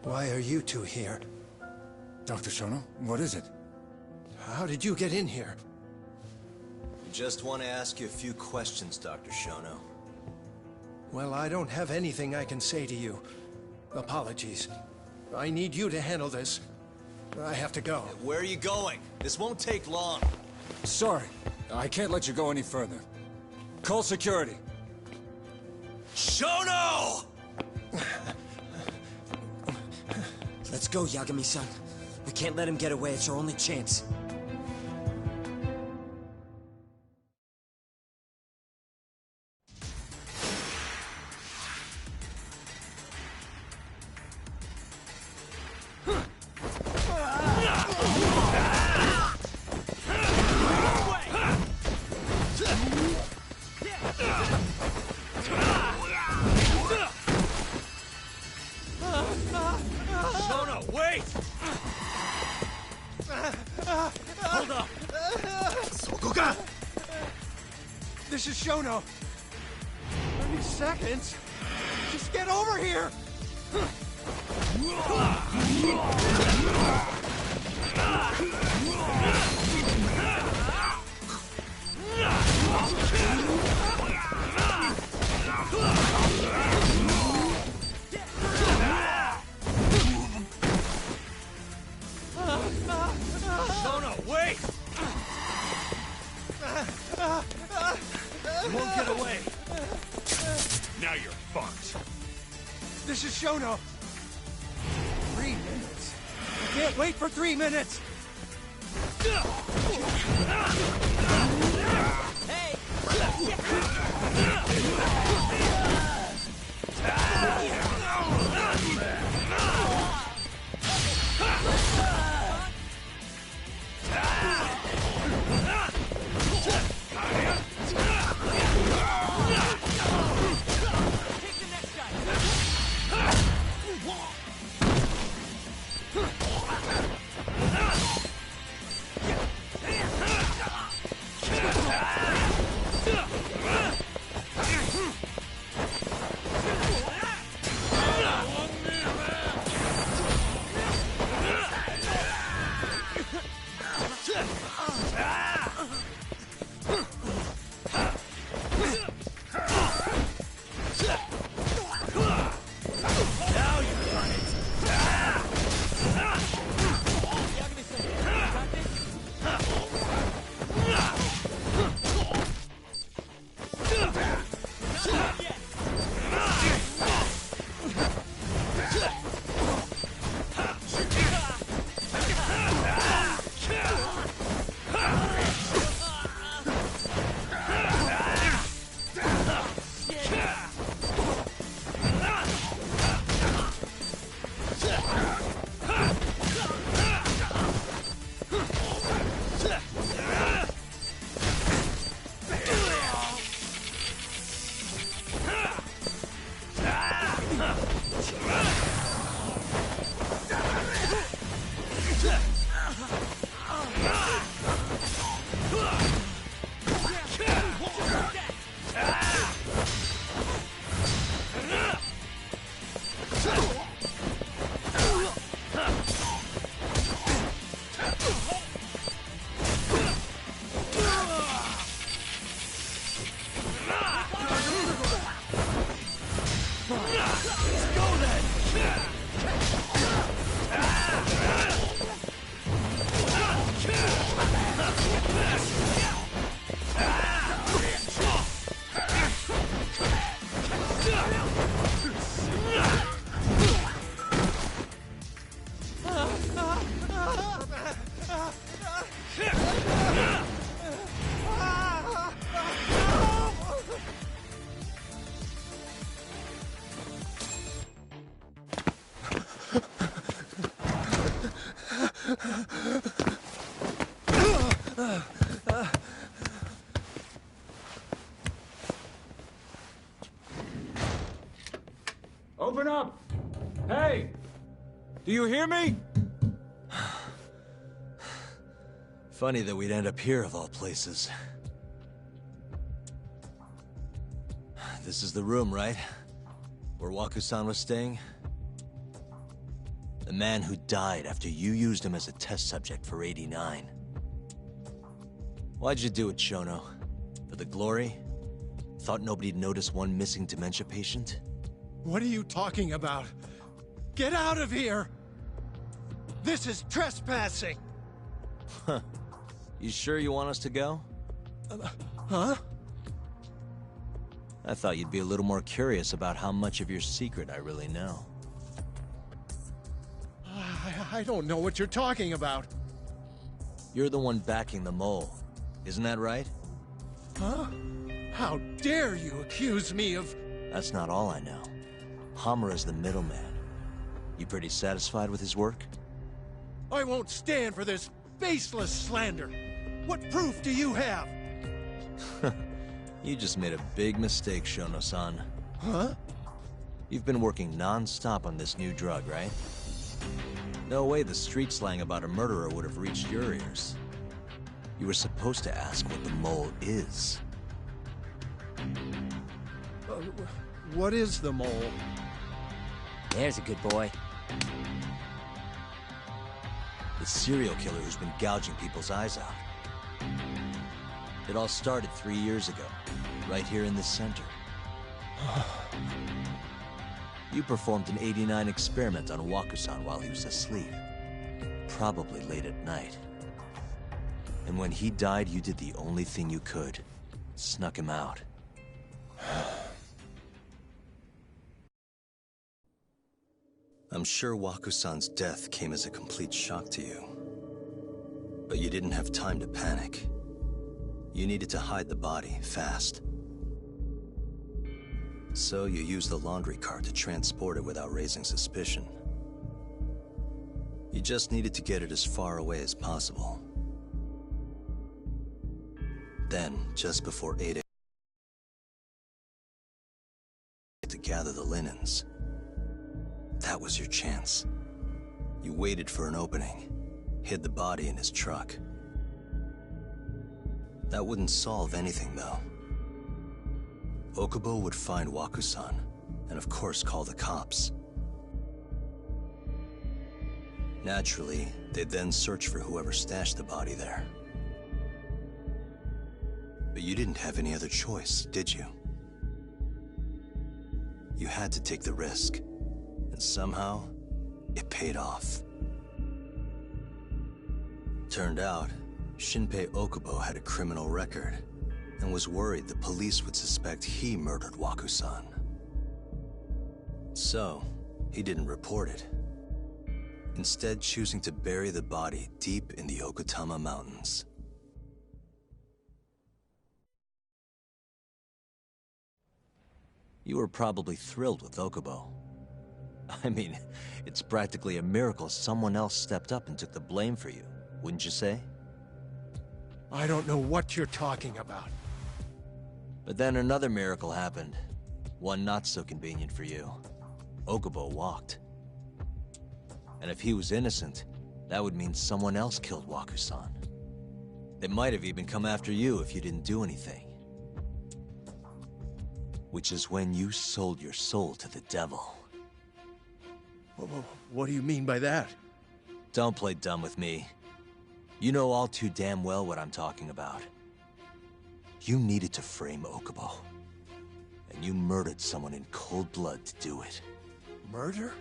Why are you two here? Dr. Shono, what is it? How did you get in here? Just want to ask you a few questions, Dr. Shono. Well, I don't have anything I can say to you. Apologies. I need you to handle this. I have to go. Where are you going? This won't take long. Sorry, I can't let you go any further. Call security. Shono! Let's go, Yagami-san. We can't let him get away. It's our only chance. Shono, wait! Hold up! Sokoka! This is Shono. 30 seconds? Just get over here! Shono, wait! You won't get away. Now you're fucked. This is Shono. 3 minutes. I can't wait for 3 minutes. Open up! Hey! Do you hear me? Funny that we'd end up here of all places. This is the room, right? Where Waku-san was staying? The man who died after you used him as a test subject for 89. Why'd you do it, Shono? For the glory? Thought nobody'd notice one missing dementia patient? What are you talking about? Get out of here! This is trespassing! Huh. You sure you want us to go? Huh? I thought you'd be a little more curious about how much of your secret I really know. I don't know what you're talking about. You're the one backing the mole, isn't that right? Huh? How dare you accuse me of... That's not all I know. Hamura's the middleman. You pretty satisfied with his work? I won't stand for this baseless slander. What proof do you have? You just made a big mistake, Shono-san. Huh? You've been working non-stop on this new drug, right? No way the street slang about a murderer would have reached your ears. You were supposed to ask what the mole is. What is the mole? There's a good boy. The serial killer who's been gouging people's eyes out. It all started 3 years ago, right here in this center. You performed an 89 experiment on Waku-san while he was asleep. Probably late at night. And when he died, you did the only thing you could. Snuck him out. I'm sure Waku-san's death came as a complete shock to you. But you didn't have time to panic. You needed to hide the body, fast. So you used the laundry cart to transport it without raising suspicion. You just needed to get it as far away as possible. Then, just before 8 a.m. to gather the linens. That was your chance. You waited for an opening, hid the body in his truck. That wouldn't solve anything, though. Okubo would find Waku-san, and of course call the cops. Naturally, they'd then search for whoever stashed the body there. But you didn't have any other choice, did you? You had to take the risk, and somehow, it paid off. Turned out, Shinpei Okubo had a criminal record, and was worried the police would suspect he murdered Waku-san. So, he didn't report it. Instead choosing to bury the body deep in the Okutama Mountains. You were probably thrilled with Okubo. I mean, it's practically a miracle someone else stepped up and took the blame for you, wouldn't you say? I don't know what you're talking about. But then another miracle happened. One not so convenient for you. Okubo walked. And if he was innocent, that would mean someone else killed Waku-san. They might have even come after you if you didn't do anything. Which is when you sold your soul to the devil. What do you mean by that? Don't play dumb with me. You know all too damn well what I'm talking about. You needed to frame Okubo. And you murdered someone in cold blood to do it. Murder?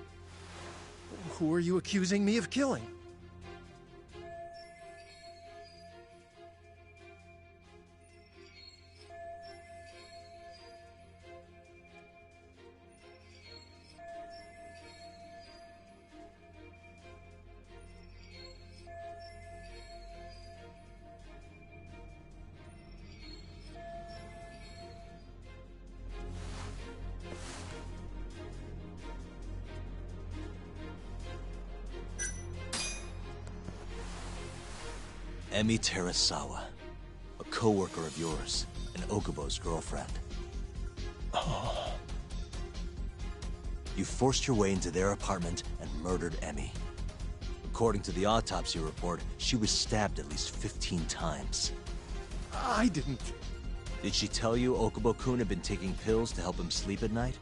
Who are you accusing me of killing? Emi Terasawa, a co-worker of yours, and Okubo's girlfriend. Oh. You forced your way into their apartment and murdered Emi. According to the autopsy report, she was stabbed at least 15 times. I didn't... Did she tell you Okubo-kun had been taking pills to help him sleep at night?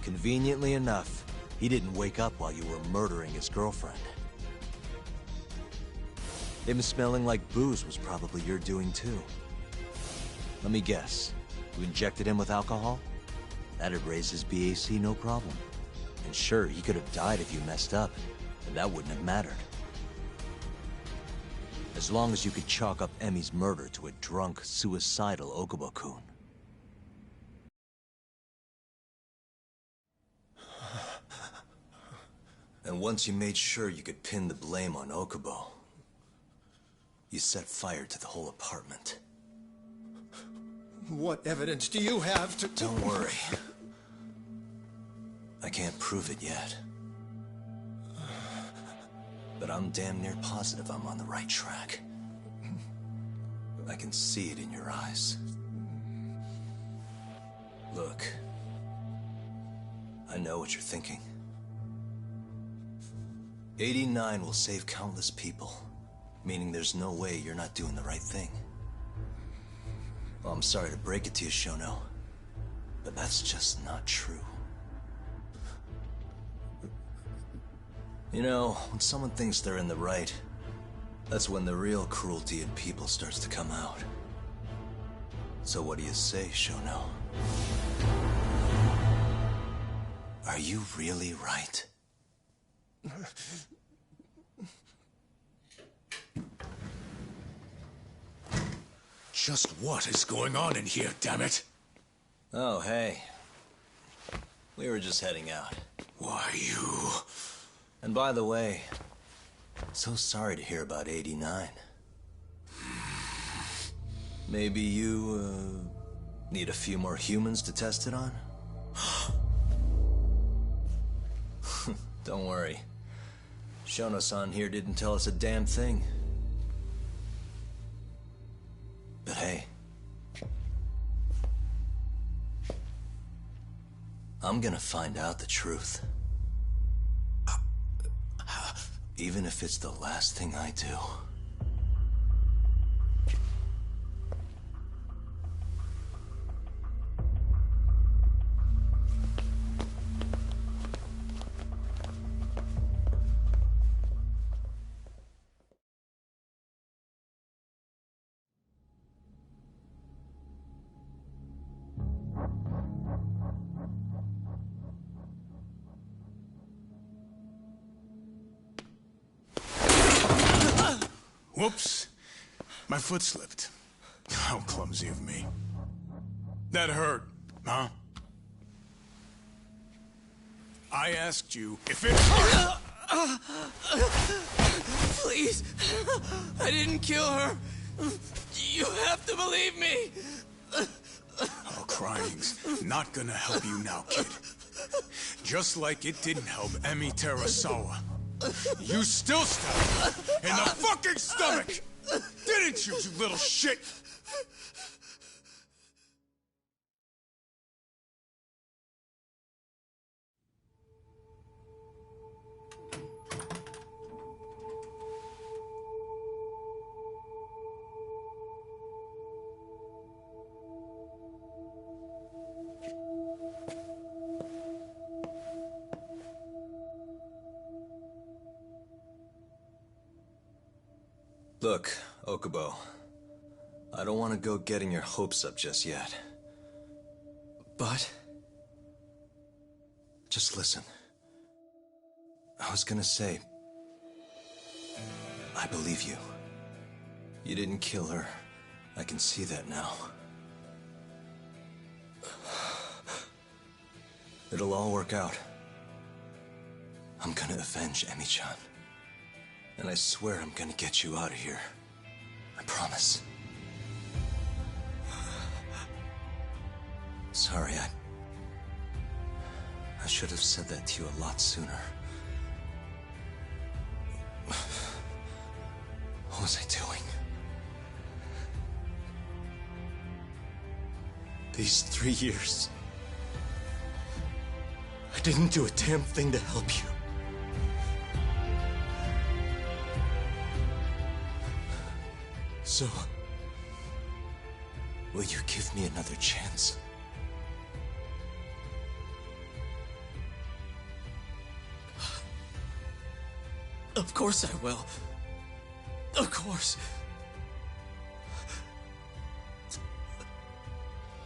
Conveniently enough, he didn't wake up while you were murdering his girlfriend. Him smelling like booze was probably your doing too. Let me guess. You injected him with alcohol? That'd raise his BAC no problem. And sure, he could have died if you messed up, and that wouldn't have mattered. As long as you could chalk up Emi's murder to a drunk, suicidal Okubo-kun. And once you made sure you could pin the blame on Okubo, you set fire to the whole apartment. What evidence do you have to... Don't worry. I can't prove it yet. But I'm damn near positive I'm on the right track. I can see it in your eyes. Look. I know what you're thinking. 89 will save countless people. Meaning there's no way you're not doing the right thing. Well, I'm sorry to break it to you, Shono, but that's just not true. You know, when someone thinks they're in the right, that's when the real cruelty in people starts to come out. So what do you say, Shono? Are you really right? Just what is going on in here, damn it? Oh, hey. We were just heading out. Why, you... And by the way, so sorry to hear about 89. Maybe you, need a few more humans to test it on? Don't worry. Shono-san here didn't tell us a damn thing. But hey, I'm gonna find out the truth. Even if it's the last thing I do. Whoops. My foot slipped. How clumsy of me. That hurt, huh? I asked you if it hurt. Please, I didn't kill her. You have to believe me. Oh, crying's not gonna help you now, kid. Just like it didn't help Emi Terasawa. You still stabbed her in the fucking stomach! Didn't you, you little shit? Look, Okubo. I don't want to go getting your hopes up just yet. But? Just listen. I was gonna say... I believe you. You didn't kill her. I can see that now. It'll all work out. I'm gonna avenge Emi-chan. And I swear I'm gonna get you out of here. I promise. Sorry, I should have said that to you a lot sooner. What was I doing? These 3 years, I didn't do a damn thing to help you. So, will you give me another chance? Of course I will. Of course.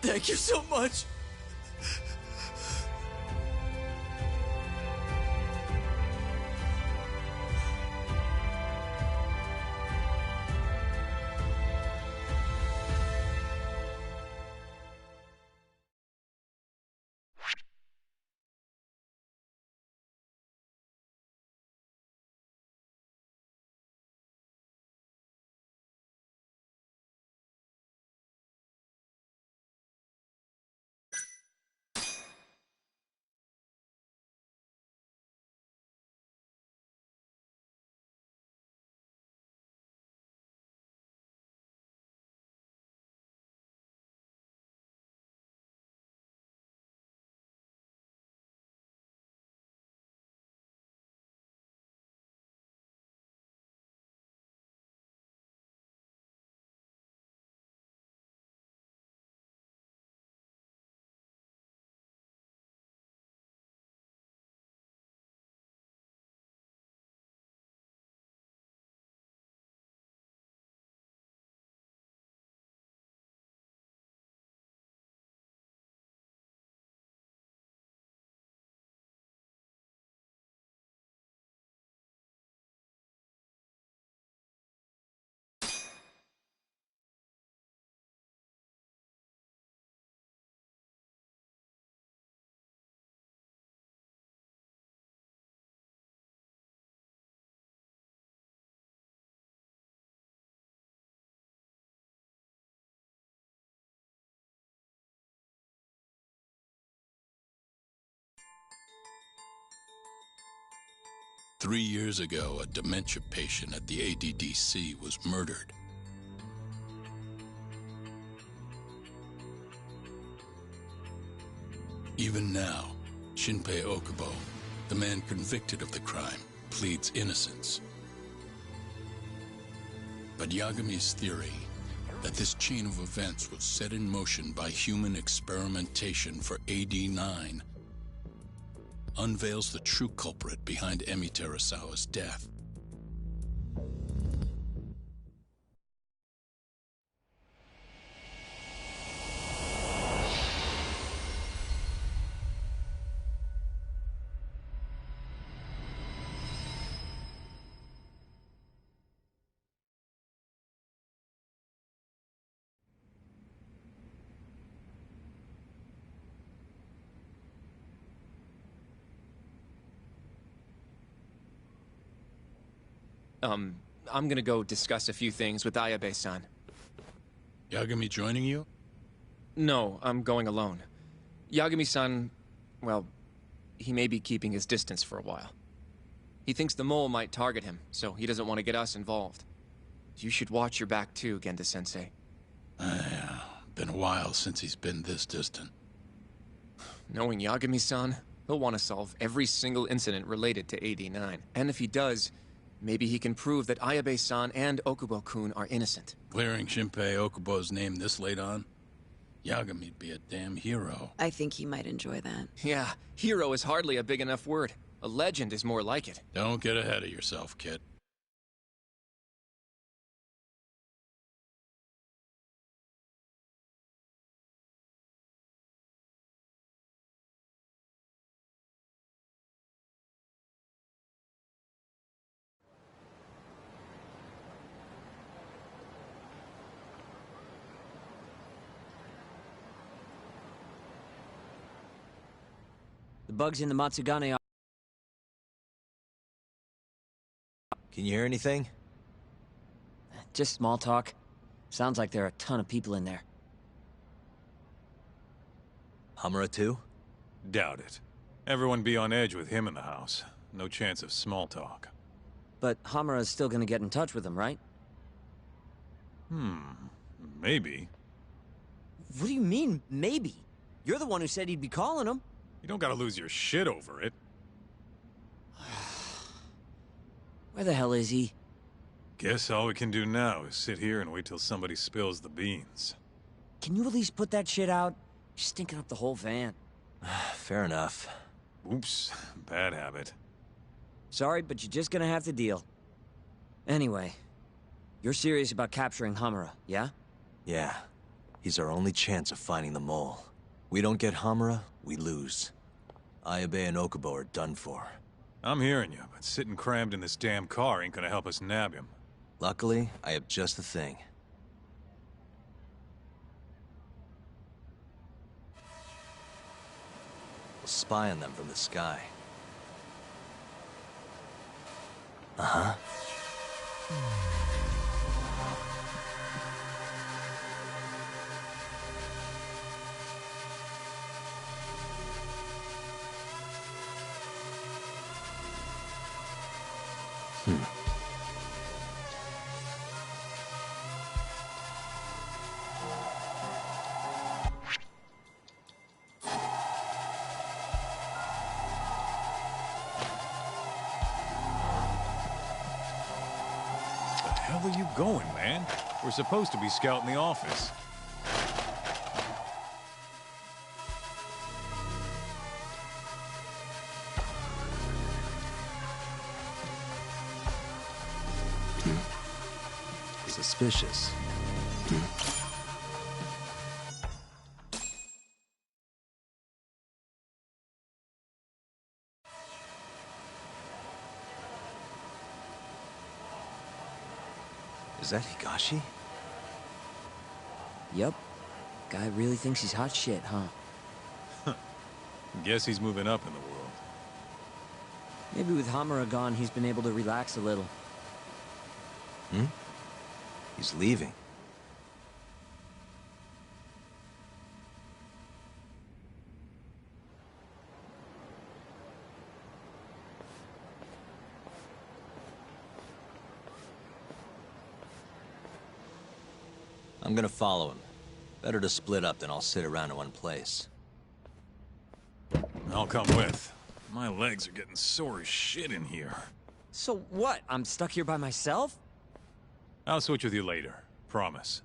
Thank you so much. "3 years ago, a dementia patient at the ADDC was murdered. Even now, Shinpei Okubo, the man convicted of the crime, pleads innocence. But Yagami's theory that this chain of events was set in motion by human experimentation for AD-9 unveils the true culprit behind Emi Terasawa's death. I'm gonna go discuss a few things with Ayabe-san. Yagami joining you? No, I'm going alone. Yagami-san, well, he may be keeping his distance for a while. He thinks the mole might target him, so he doesn't want to get us involved. You should watch your back too, Genda-sensei. Yeah, been a while since he's been this distant. Knowing Yagami-san, he'll want to solve every single incident related to AD-9. And if he does, maybe he can prove that Ayabe-san and Okubo-kun are innocent. Clearing Shinpei Okubo's name this late on? Yagami'd be a damn hero. I think he might enjoy that. Yeah, hero is hardly a big enough word. A legend is more like it. Don't get ahead of yourself, kid. The bugs in the Matsugane are... Can you hear anything? Just small talk. Sounds like there are a ton of people in there. Hamura too? Doubt it. Everyone be on edge with him in the house. No chance of small talk. But Hamura's still gonna get in touch with him, right? Maybe. What do you mean, maybe? You're the one who said he'd be calling him. You don't gotta lose your shit over it. Where the hell is he? Guess all we can do now is sit here and wait till somebody spills the beans. Can you at least put that shit out? You're stinking up the whole van. Fair enough. Oops, bad habit. Sorry, but you're just gonna have to deal. Anyway, you're serious about capturing Hamura, yeah? Yeah. He's our only chance of finding the mole. We don't get Hamura, we lose. Ayabe and Okubo are done for. I'm hearing you, but sitting crammed in this damn car ain't gonna help us nab him. Luckily, I have just the thing. We'll spy on them from the sky. Uh-huh. Where are you going, man? We're supposed to be scouting the office. Suspicious. Is that Higashi? Yep. Guy really thinks he's hot shit, huh? Guess he's moving up in the world. Maybe with Hamura gone, he's been able to relax a little. He's leaving. I'm gonna follow him. Better to split up than I'll sit around in one place. I'll come with. My legs are getting sore as shit in here. So what? I'm stuck here by myself? I'll switch with you later. Promise.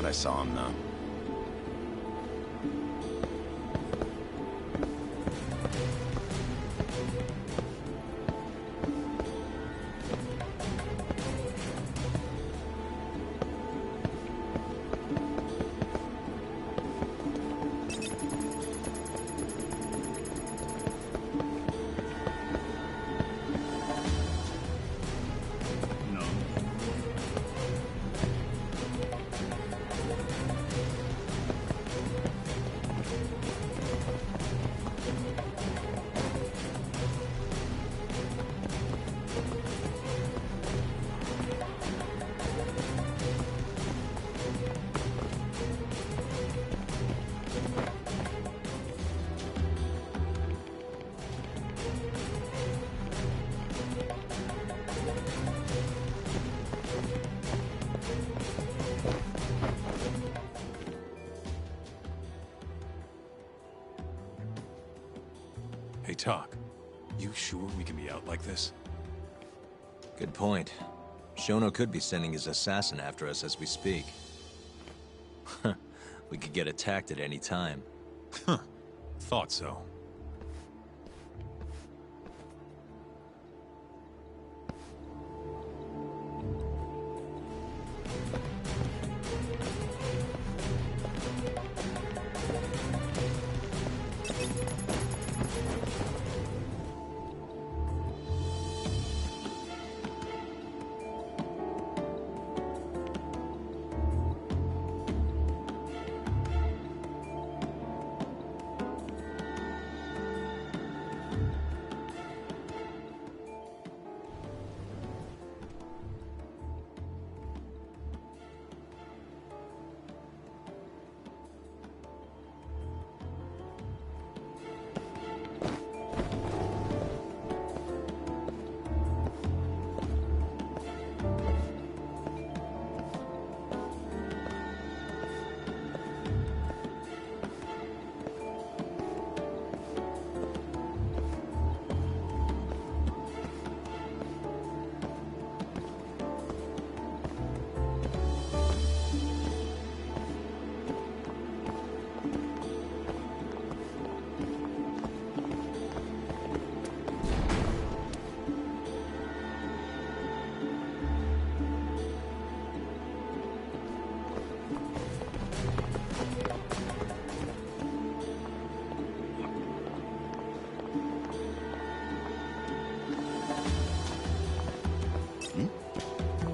I saw him, though. Hey, Talk. You sure we can be out like this? Good point. Shono could be sending his assassin after us as we speak. We could get attacked at any time. Huh. Thought so.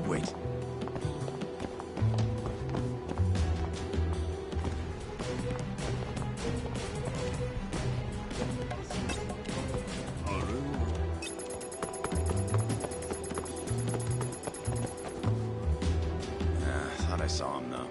Wait. Thought I saw him, though.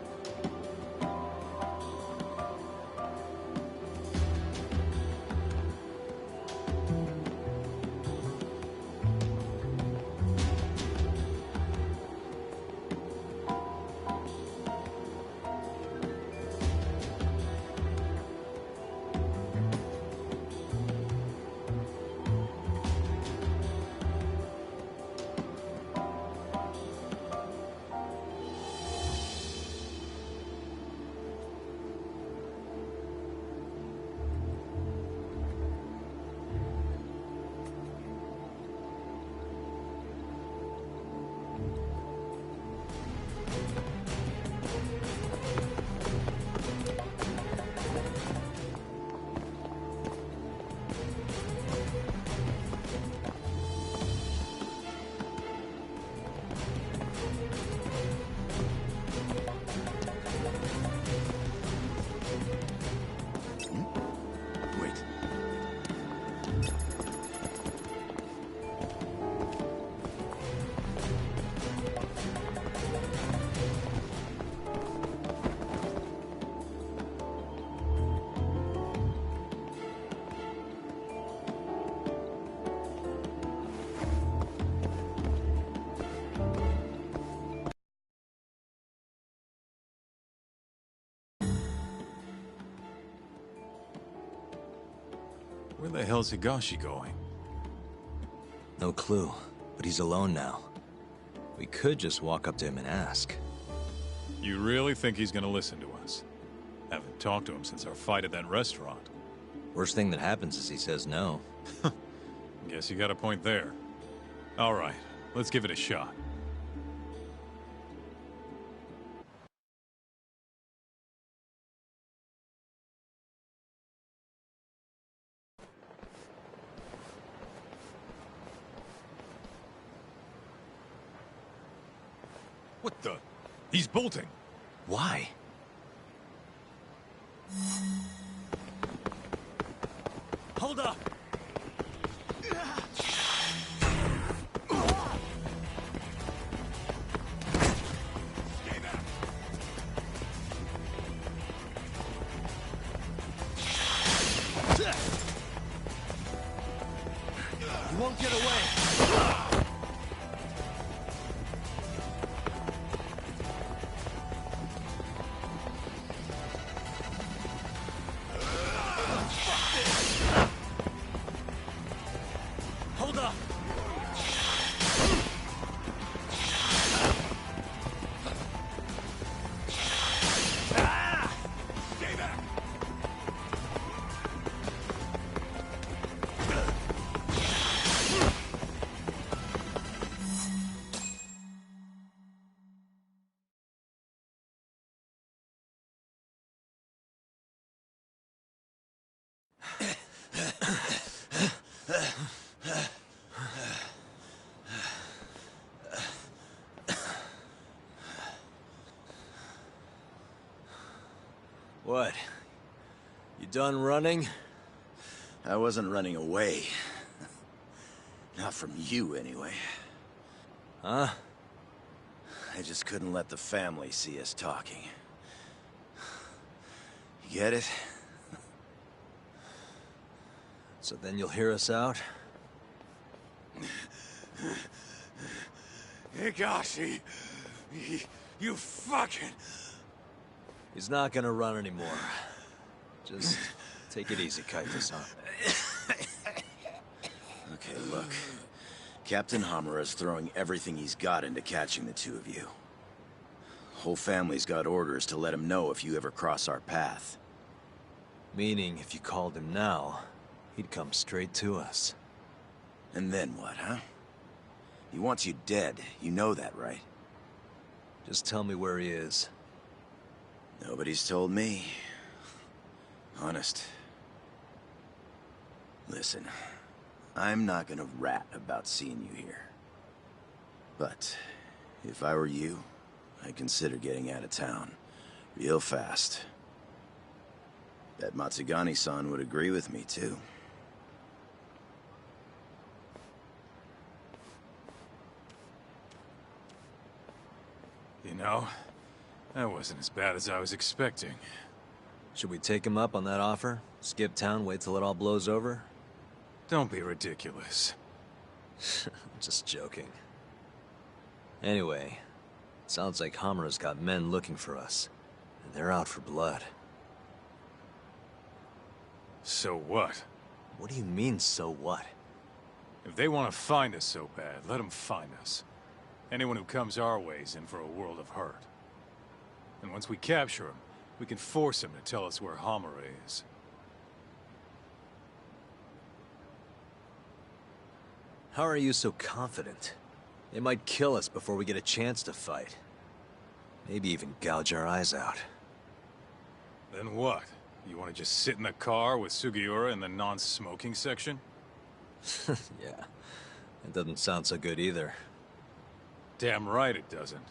Where the hell's Higashi going? No clue, but he's alone now. We could just walk up to him and ask. You really think he's gonna listen to us? Haven't talked to him since our fight at that restaurant. Worst thing that happens is he says no. Guess you got a point there. All right, let's give it a shot. What the? He's bolting. Why? Hold up! You won't get away. Hold up! Stay back! What? You done running? I wasn't running away. Not from you, anyway. Huh? I just couldn't let the family see us talking. You get it? So then you'll hear us out? Higashi! You fucking... He's not gonna run anymore. Just take it easy, Kaito-san. Okay, look. Captain Hamura's throwing everything he's got into catching the two of you. Whole family's got orders to let him know if you ever cross our path. Meaning, if you called him now, he'd come straight to us. And then what, huh? He wants you dead. You know that, right? Just tell me where he is. Nobody's told me. Honest. Listen, I'm not gonna rat about seeing you here. But if I were you, I'd consider getting out of town. Real fast. Bet Matsugani-san would agree with me, too. You know, that wasn't as bad as I was expecting. Should we take him up on that offer? Skip town, wait till it all blows over? Don't be ridiculous. Just joking. Anyway, sounds like Hamura's got men looking for us. And they're out for blood. So what? What do you mean, so what? If they want to find us so bad, let them find us. Anyone who comes our way is in for a world of hurt. And once we capture him, we can force him to tell us where Hamura is. How are you so confident? They might kill us before we get a chance to fight. Maybe even gouge our eyes out. Then what? You want to just sit in the car with Sugiura in the non-smoking section? Yeah, that doesn't sound so good either. Damn right it doesn't.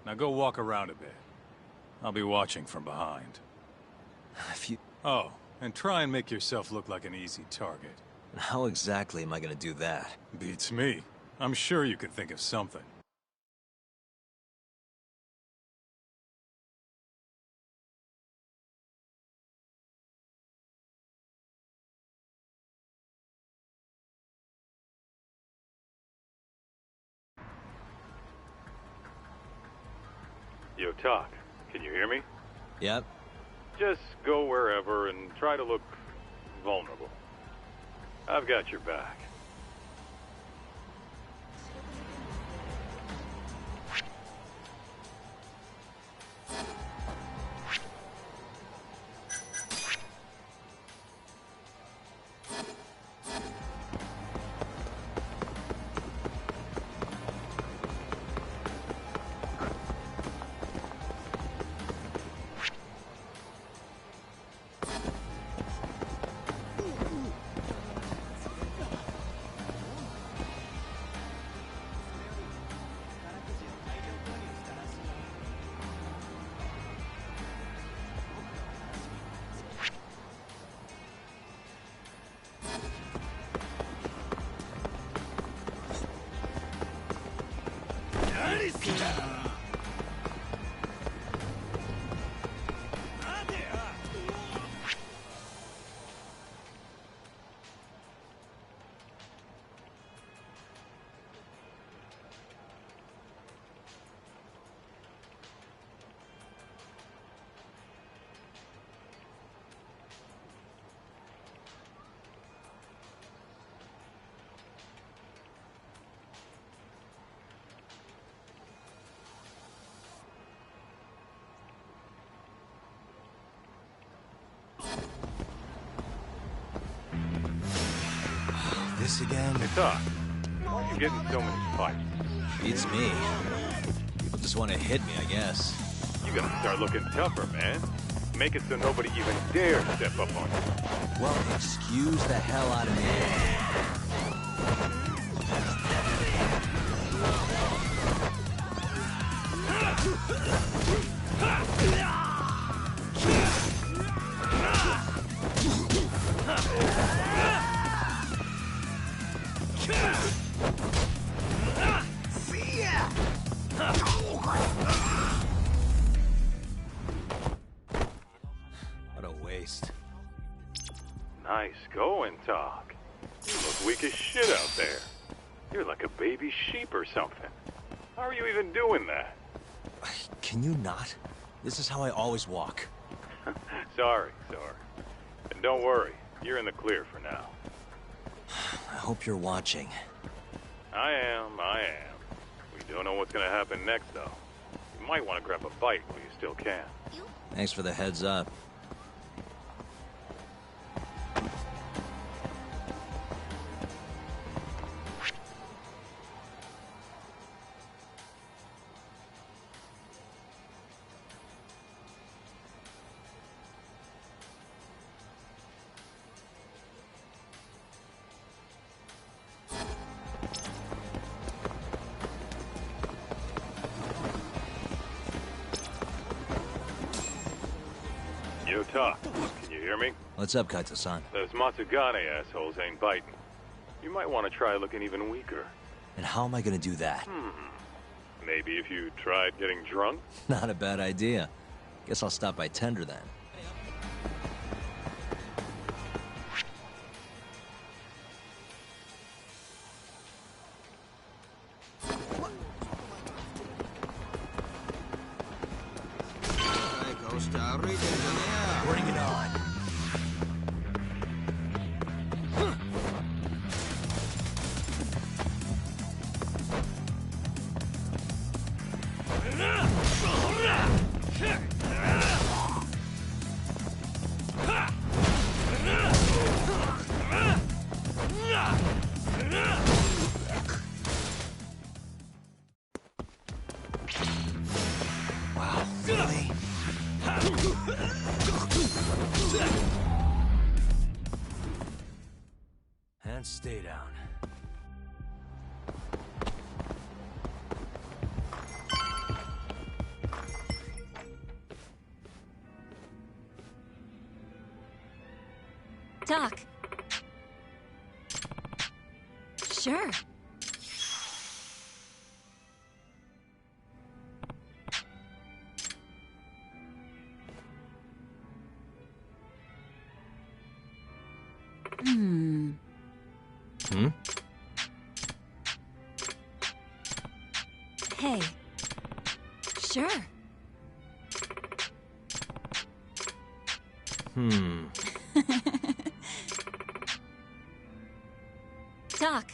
Now go walk around a bit. I'll be watching from behind. If you... Oh, and try and make yourself look like an easy target. How exactly am I gonna do that? Beats me. I'm sure you could think of something. Yo, Talk. Can you hear me? Yep. Just go wherever and try to look vulnerable. I've got your back. This again? Hey, Doc. Why are you getting so many fights? Beats me. People just want to hit me, I guess. You gotta start looking tougher, man. Make it so nobody even dares step up on you. Well, excuse the hell out of me. What a waste. Nice going, Doc. You look weak as shit out there. You're like a baby sheep or something. How are you even doing that? Can you not? This is how I always walk. Sorry. And don't worry, you're in the clear for now. I hope you're watching. I am. We don't know what's gonna happen next, though. You might want to grab a bite while you still can. Thanks for the heads up. Yo, Doc, can you hear me? What's up, Kaito-san? Those Matsugane assholes ain't biting. You might want to try looking even weaker. And how am I gonna do that? Maybe if you tried getting drunk? Not a bad idea. Guess I'll stop by Tender then. Bring it on. Wow, really? And stay down. Doc. Sure. Hmm? Hey. Sure. Doc.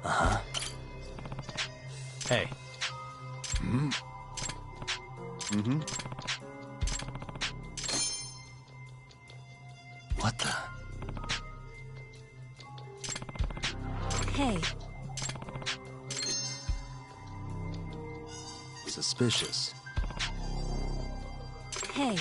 Uh-huh. Hey. What the? Hey. Suspicious. Hey.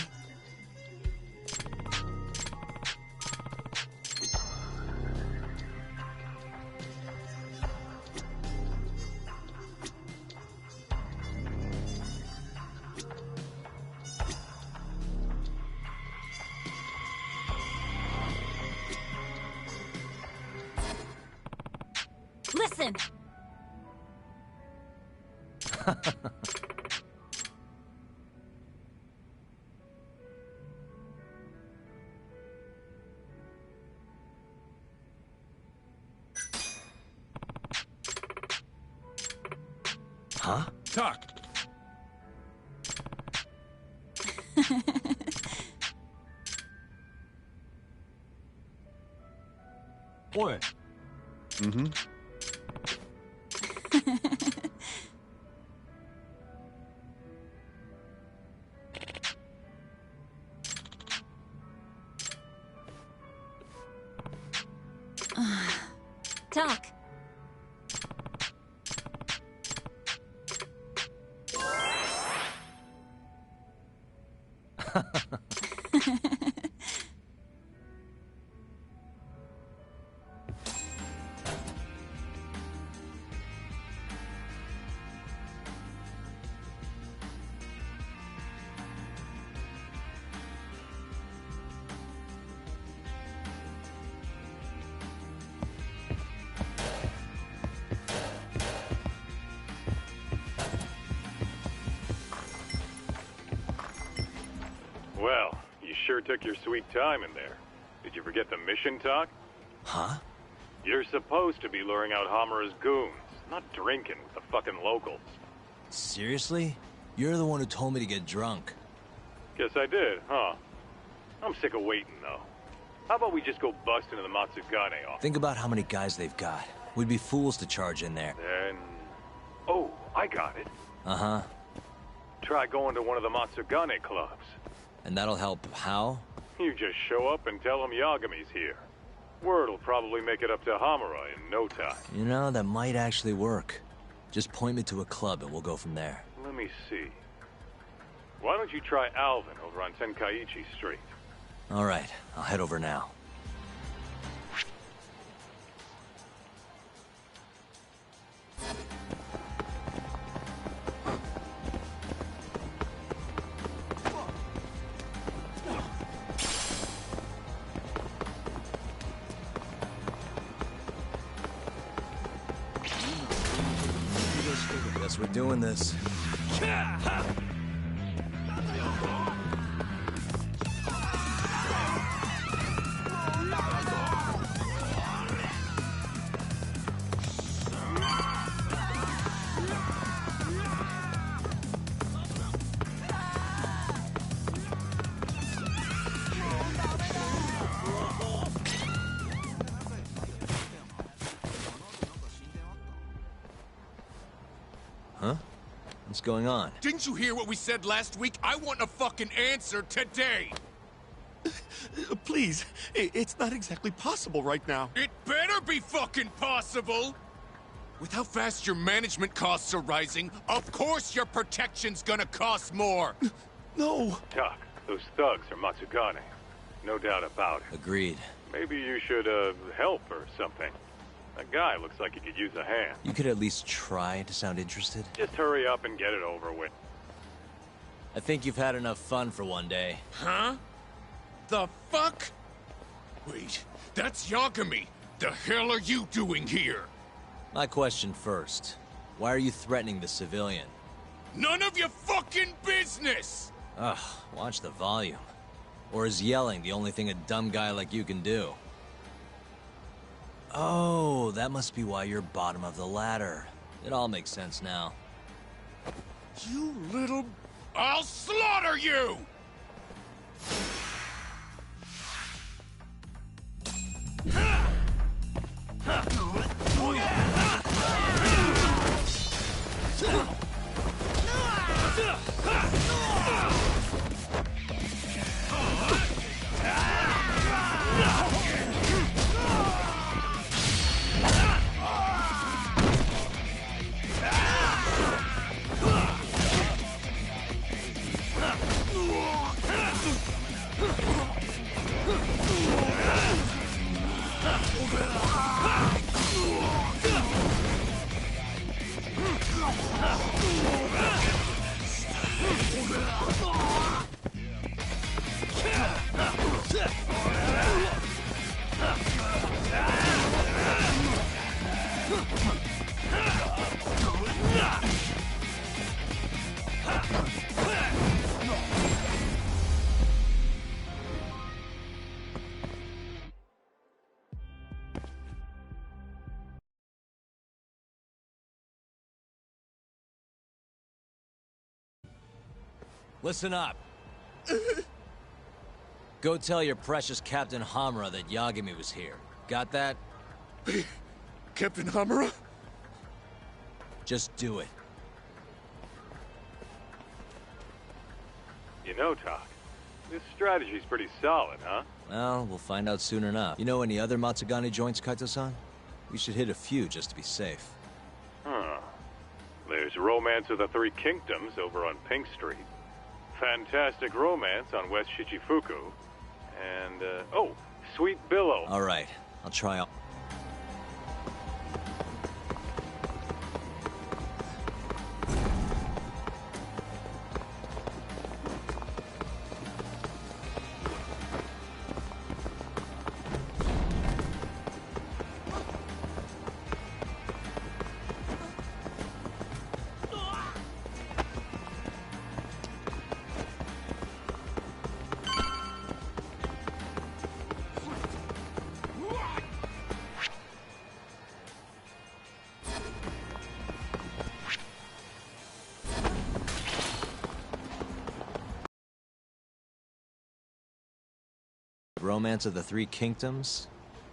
Listen! Huh? Talk. Oi. Mm-hmm. Talk. Well, you sure took your sweet time in there. Did you forget the mission talk? Huh? You're supposed to be luring out Hamura's goons, not drinking with the fucking locals. Seriously? You're the one who told me to get drunk. Guess I did, huh? I'm sick of waiting, though. How about we just go bust into the Matsugane office? Think about how many guys they've got. We'd be fools to charge in there. Then... Oh, I got it. Uh-huh. Try going to one of the Matsugane clubs. And that'll help how? You just show up and tell them Yagami's here. Word'll probably make it up to Hamura in no time. You know, that might actually work. Just point me to a club and we'll go from there. Let me see. Why don't you try Alvin over on Tenkaichi Street? All right, I'll head over now. Guess we're doing this. Huh? What's going on? Didn't you hear what we said last week? I want a fucking answer today! Please, it's not exactly possible right now. It better be fucking possible! With how fast your management costs are rising, of course your protection's gonna cost more! No! Doc, those thugs are Matsugane. No doubt about it. Agreed. Maybe you should, help or something. That guy looks like he could use a hand. You could at least try to sound interested. Just hurry up and get it over with. I think you've had enough fun for one day. Huh? The fuck? Wait, that's Yagami! The hell are you doing here? My question first. Why are you threatening the civilian? None of your fucking business! Ugh, watch the volume. Or is yelling the only thing a dumb guy like you can do? Oh, that must be why you're bottom of the ladder. It all makes sense now. You little... I'll slaughter you! Listen up. Go tell your precious Captain Hamura that Yagami was here. Got that? Captain Hamura? Just do it. You know, Tak, this strategy's pretty solid, huh? Well, we'll find out soon enough. You know any other Matsugane joints, Kaito-san? We should hit a few just to be safe. Huh. There's Romance of the Three Kingdoms over on Pink Street. Fantastic Romance on West Shichifuku. And, oh, Sweet Billow. All right. I'll try out. Romance of the Three Kingdoms?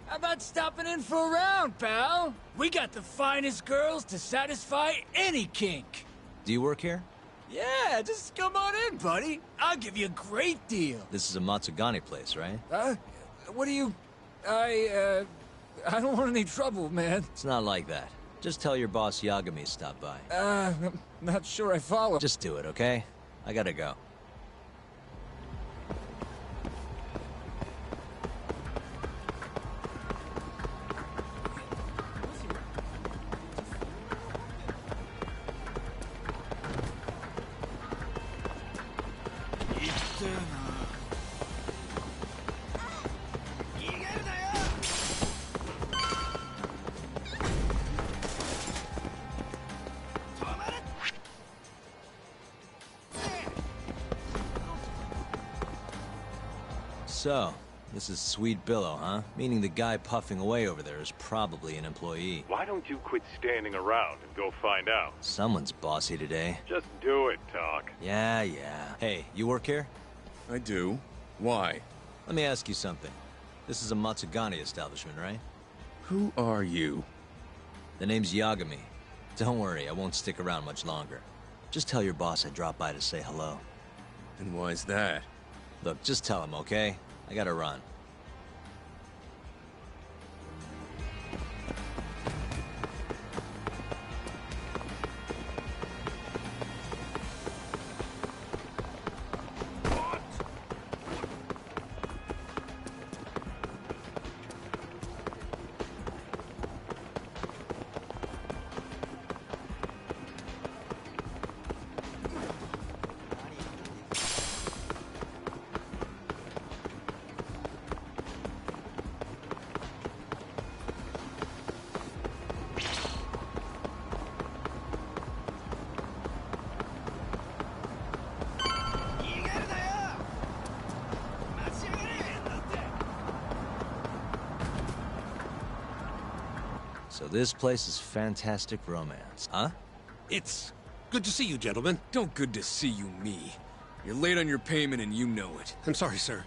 How about stopping in for a round, pal? We got the finest girls to satisfy any kink. Do you work here? Yeah, just come on in, buddy. I'll give you a great deal. This is a Matsugane place, right? What do you... I don't want any trouble, man. It's not like that. Just tell your boss Yagami stopped by. I'm not sure I follow. Just do it, okay? I gotta go. So, this is Sweet Billow, huh? Meaning the guy puffing away over there is probably an employee. Why don't you quit standing around and go find out? Someone's bossy today. Just do it, Tak. Yeah. Hey, you work here? I do. Why? Let me ask you something. This is a Matsugane establishment, right? Who are you? The name's Yagami. Don't worry, I won't stick around much longer. Just tell your boss I dropped by to say hello. And why's that? Look, just tell him, okay? I gotta run. So this place is Fantastic Romance, huh? It's good to see you, gentlemen. Don't good to see you me. You're late on your payment and you know it. I'm sorry, sir.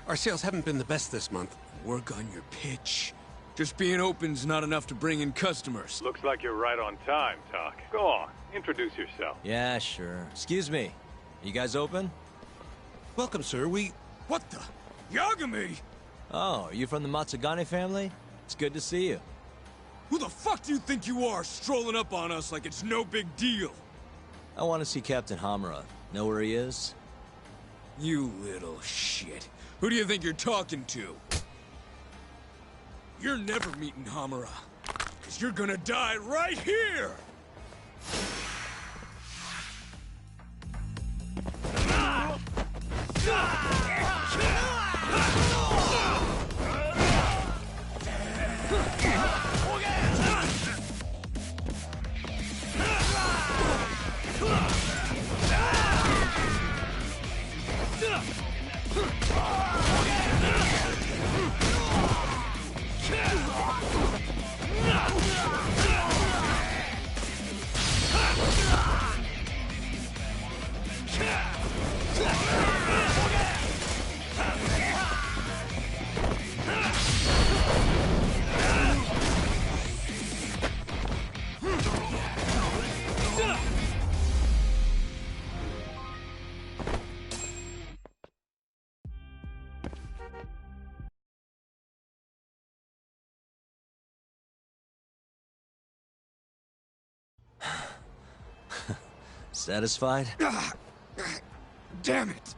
Our sales haven't been the best this month. Work on your pitch. Just being open's not enough to bring in customers. Looks like you're right on time, Tak. Go on, introduce yourself. Yeah, sure. Excuse me. You guys open? Welcome, sir. What the? Yagami! Oh, are you from the Matsugane family? It's good to see you. Who the fuck do you think you are, strolling up on us like it's no big deal? I want to see Captain Hamura. Know where he is? You little shit. Who do you think you're talking to? You're never meeting Hamura. Because you're gonna die right here! Satisfied? Damn it!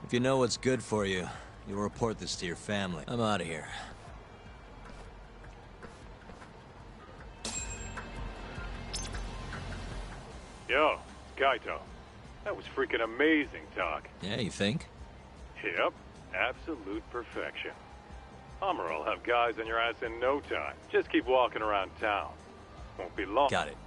If you know what's good for you, you'll report this to your family. I'm out of here. Yo, Kaito. That was freaking amazing, Doc. Yeah, you think? Yep, absolute perfection. Hammer'll have guys on your ass in no time. Just keep walking around town. Won't be long. Got it.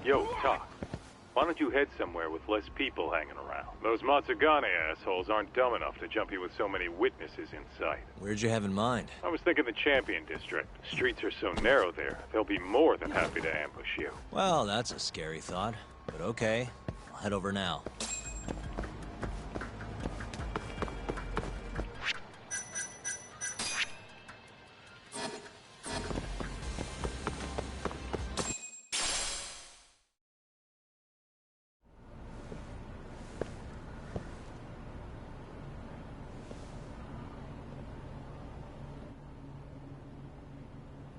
Yo, Doc. Why don't you head somewhere with less people hanging around? Those Matsugane assholes aren't dumb enough to jump you with so many witnesses in sight. Where'd you have in mind? I was thinking the Champion District. Streets are so narrow there, they'll be more than happy to ambush you. Well, that's a scary thought. But okay, I'll head over now.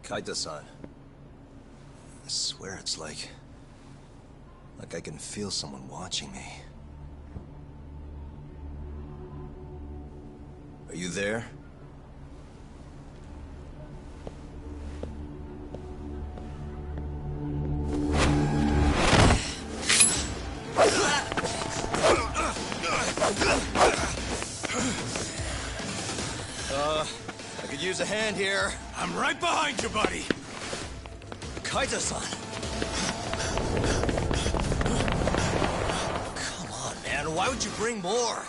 Kaito-san. I swear it's like I can feel someone watching me. Are you there? I could use a hand here. I'm right behind you, buddy! Kaito-san! Come on, man. Why would you bring more?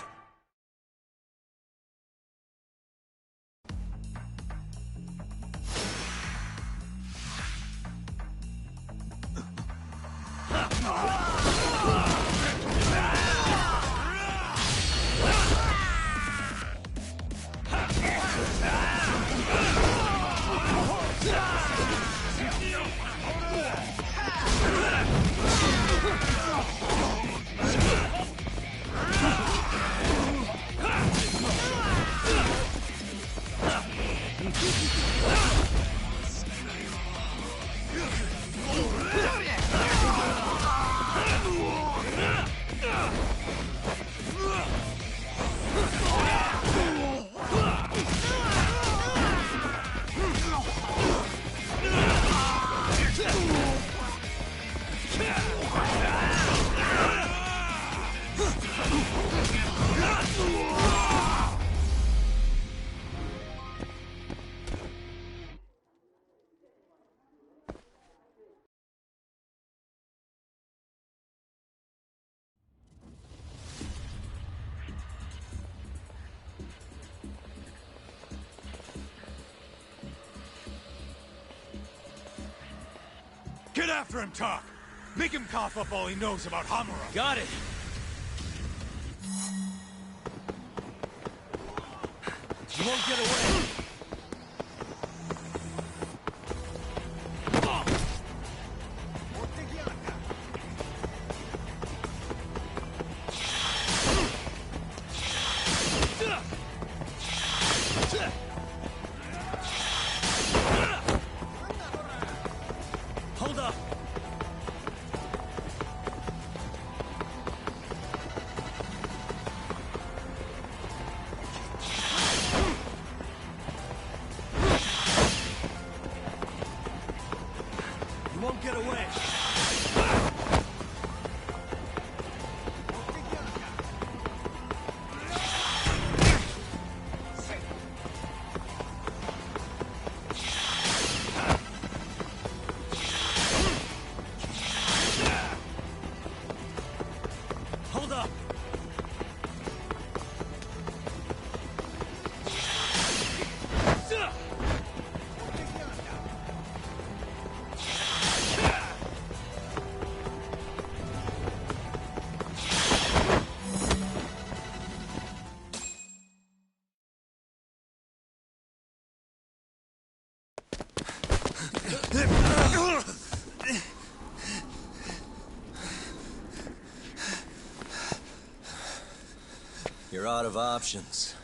Get after him, Talk! Make him cough up all he knows about Hamura! Got it! You won't get away! Hold up! You're out of options.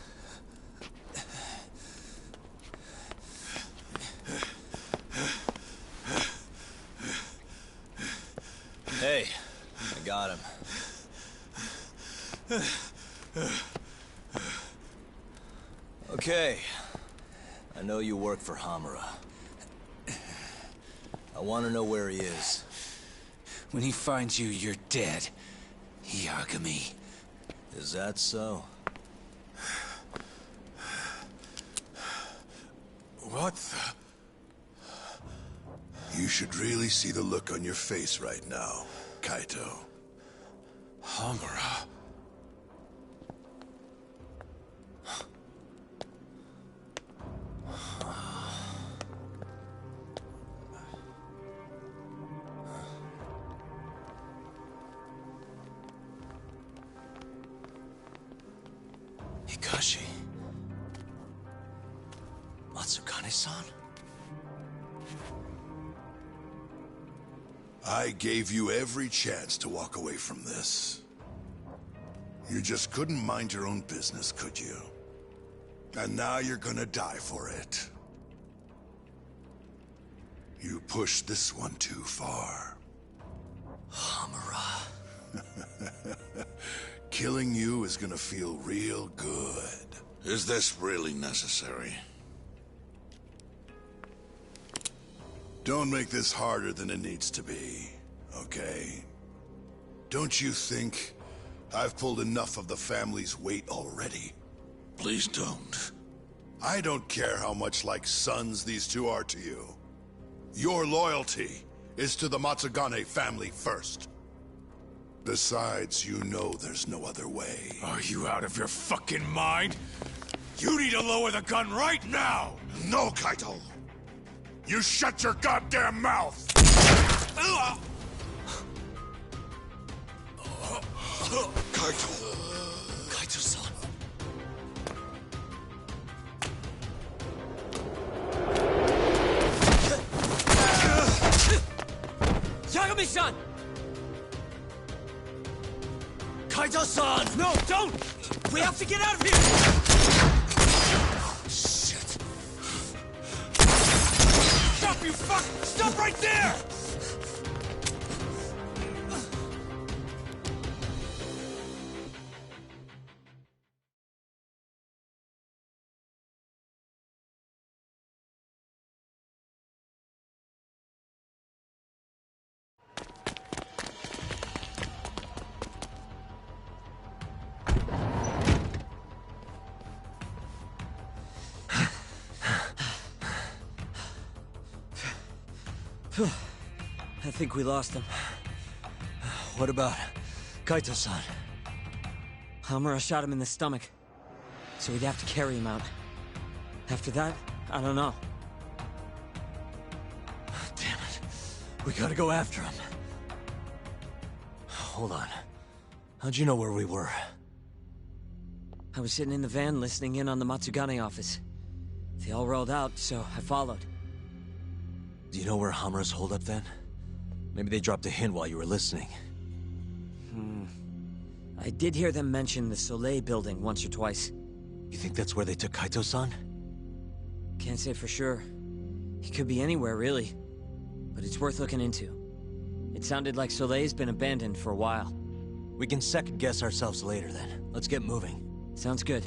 Hey, I got him. Okay. I know you work for Hamura. I want to know where he is. When he finds you, you're dead. Yagami. Is that so? What the... You should really see the look on your face right now, Kaito. Hamura. Hikashi. Matsukane-san? I gave you every chance to walk away from this. You just couldn't mind your own business, could you? And now you're gonna die for it. You pushed this one too far. Hamura. Killing you is gonna feel real good. Is this really necessary? Don't make this harder than it needs to be, okay? Don't you think I've pulled enough of the family's weight already? Please don't. I don't care how much like sons these two are to you. Your loyalty is to the Matsugane family first. Besides, you know there's no other way. Are you out of your fucking mind? You need to lower the gun right now! No, Kaito! You shut your goddamn mouth! Kaito! Kaito-san. Yagami-san! Kaito-san! No, don't! We have to get out of here! Shit. Stop, you fuck! Stop right there! I think we lost him. What about Kaito-san? Hamura shot him in the stomach, so we'd have to carry him out. After that, I don't know. Damn it. We gotta go after him. Hold on. How'd you know where we were? I was sitting in the van listening in on the Matsugane office. They all rolled out, so I followed. Do you know where Hamura's holed up then? Maybe they dropped a hint while you were listening. I did hear them mention the Soleil building once or twice. You think that's where they took Kaito-san? Can't say for sure. He could be anywhere, really. But it's worth looking into. It sounded like Soleil's been abandoned for a while. We can second-guess ourselves later, then. Let's get moving. Sounds good.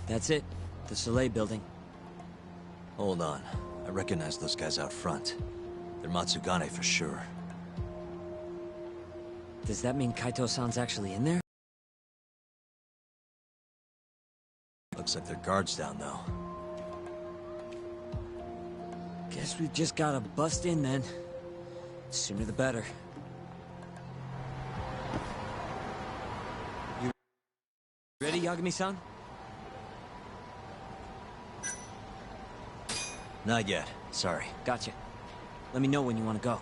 That's it. The Soleil building. Hold on. I recognize those guys out front. They're Matsugane for sure. Does that mean Kaito-san's actually in there? Looks like their guard's down, though. Guess we just gotta bust in then. Sooner the better. Yagami-san? Not yet. Sorry. Gotcha. Let me know when you want to go.